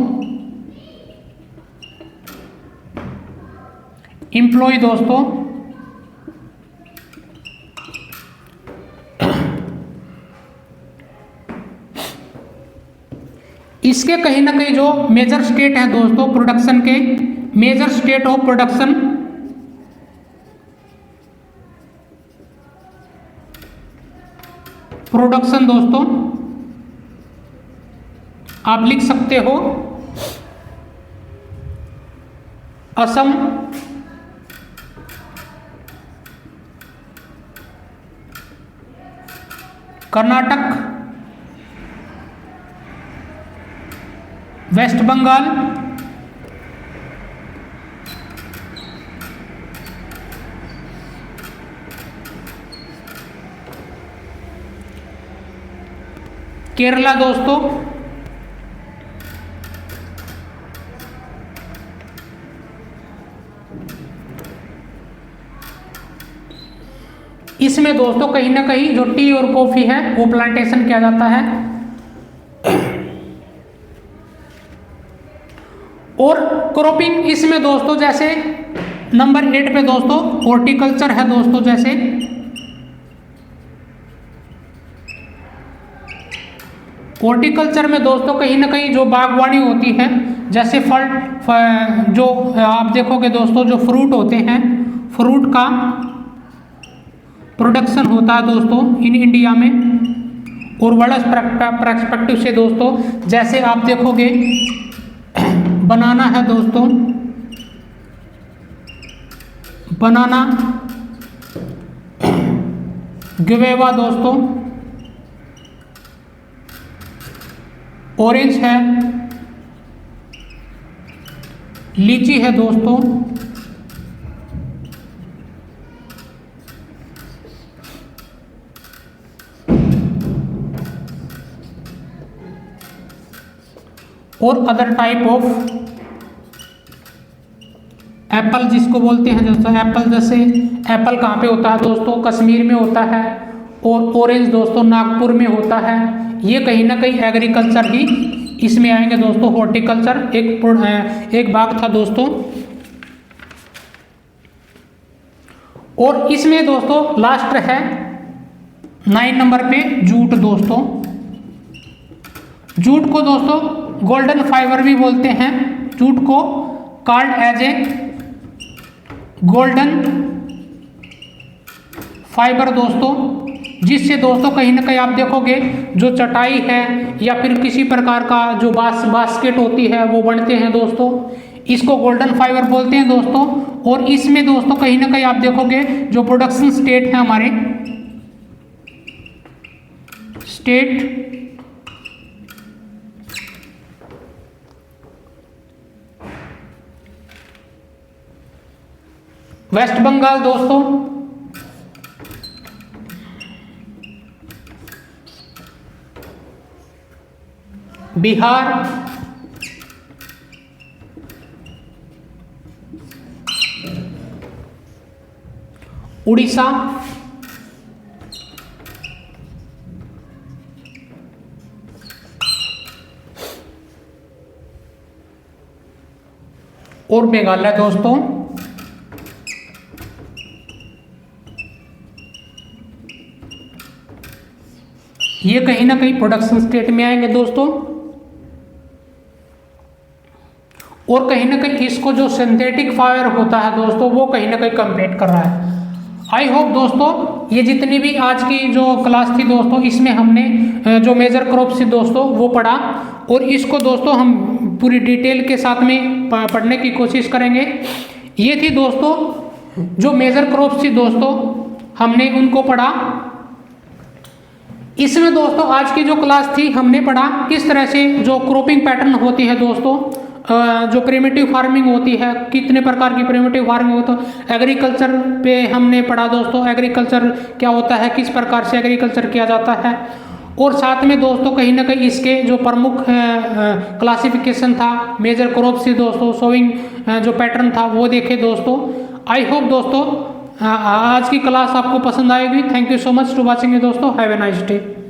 एम्प्लॉय दोस्तों, इसके कहीं ना कहीं जो मेजर स्टेट है दोस्तों प्रोडक्शन के, मेजर स्टेट ऑफ प्रोडक्शन दोस्तों आप लिख सकते हो असम, कर्नाटक, वेस्ट बंगाल, केरला दोस्तों, इसमें दोस्तों कहीं ना कहीं जो टी और कॉफी है वो प्लांटेशन किया जाता है। और क्रॉपिंग इसमें दोस्तों जैसे नंबर 8 पे दोस्तों हॉर्टिकल्चर है दोस्तों। जैसे हॉर्टिकल्चर में दोस्तों कहीं ना कहीं जो बागवानी होती है, जैसे फल जो आप देखोगे दोस्तों जो फ्रूट होते हैं, फ्रूट का प्रोडक्शन होता है दोस्तों इन इंडिया में। और वर्ल्ड पर्सपेक्टिव से दोस्तों जैसे आप देखोगे बनाना है दोस्तों, बनाना, गुआवा दोस्तों, ऑरेंज है, लीची है दोस्तों, और अदर टाइप ऑफ एप्पल जिसको बोलते हैं। जैसे एप्पल, जैसे एप्पल कहाँ पे होता है दोस्तों, कश्मीर में होता है। और ऑरेंज दोस्तों नागपुर में होता है। ये कहीं ना कहीं एग्रीकल्चर ही इसमें आएंगे दोस्तों। हॉर्टिकल्चर एक भाग था दोस्तों। और इसमें दोस्तों लास्ट है 9 नंबर पे जूट दोस्तों। जूट को दोस्तों गोल्डन फाइबर भी बोलते हैं। जूट को called as a golden fibre दोस्तों, जिससे दोस्तों कहीं ना कहीं आप देखोगे जो चटाई है या फिर किसी प्रकार का जो बास्केट होती है वो बनते हैं दोस्तों। इसको गोल्डन फाइबर बोलते हैं दोस्तों। और इसमें दोस्तों कहीं ना कहीं आप देखोगे जो प्रोडक्शन स्टेट है हमारे स्टेट वेस्ट बंगाल दोस्तों, बिहार, उड़ीसा, और मेघालय दोस्तों। ये कहीं ना कहीं प्रोडक्शन स्टेट में आएंगे दोस्तों। और कहीं ना कहीं इसको जो सिंथेटिक फाइबर होता है दोस्तों वो कहीं ना कहीं कम्पीट कर रहा है। आई होप दोस्तों ये जितनी भी आज की जो क्लास थी दोस्तों इसमें हमने जो मेजर क्रॉप्स थी दोस्तों वो पढ़ा। और इसको दोस्तों हम पूरी डिटेल के साथ में पढ़ने की कोशिश करेंगे। ये थी दोस्तों जो मेजर क्रॉप्स थी दोस्तों, हमने उनको पढ़ा। इसमें दोस्तों आज की जो क्लास थी हमने पढ़ा किस तरह से जो क्रॉपिंग पैटर्न होती है दोस्तों, जो प्रिमिटिव फार्मिंग होती है, कितने प्रकार की प्रिमिटिव फार्मिंग होती है। एग्रीकल्चर पे हमने पढ़ा दोस्तों, एग्रीकल्चर क्या होता है, किस प्रकार से एग्रीकल्चर किया जाता है। और साथ में दोस्तों कहीं ना कहीं इसके जो प्रमुख क्लासिफिकेशन था, मेजर क्रॉप्स थी दोस्तों, सोइंग जो पैटर्न था वो देखे दोस्तों। आई होप दोस्तों आज की क्लास आपको पसंद आएगी। Thank you so much to watching दोस्तों। Have a nice day.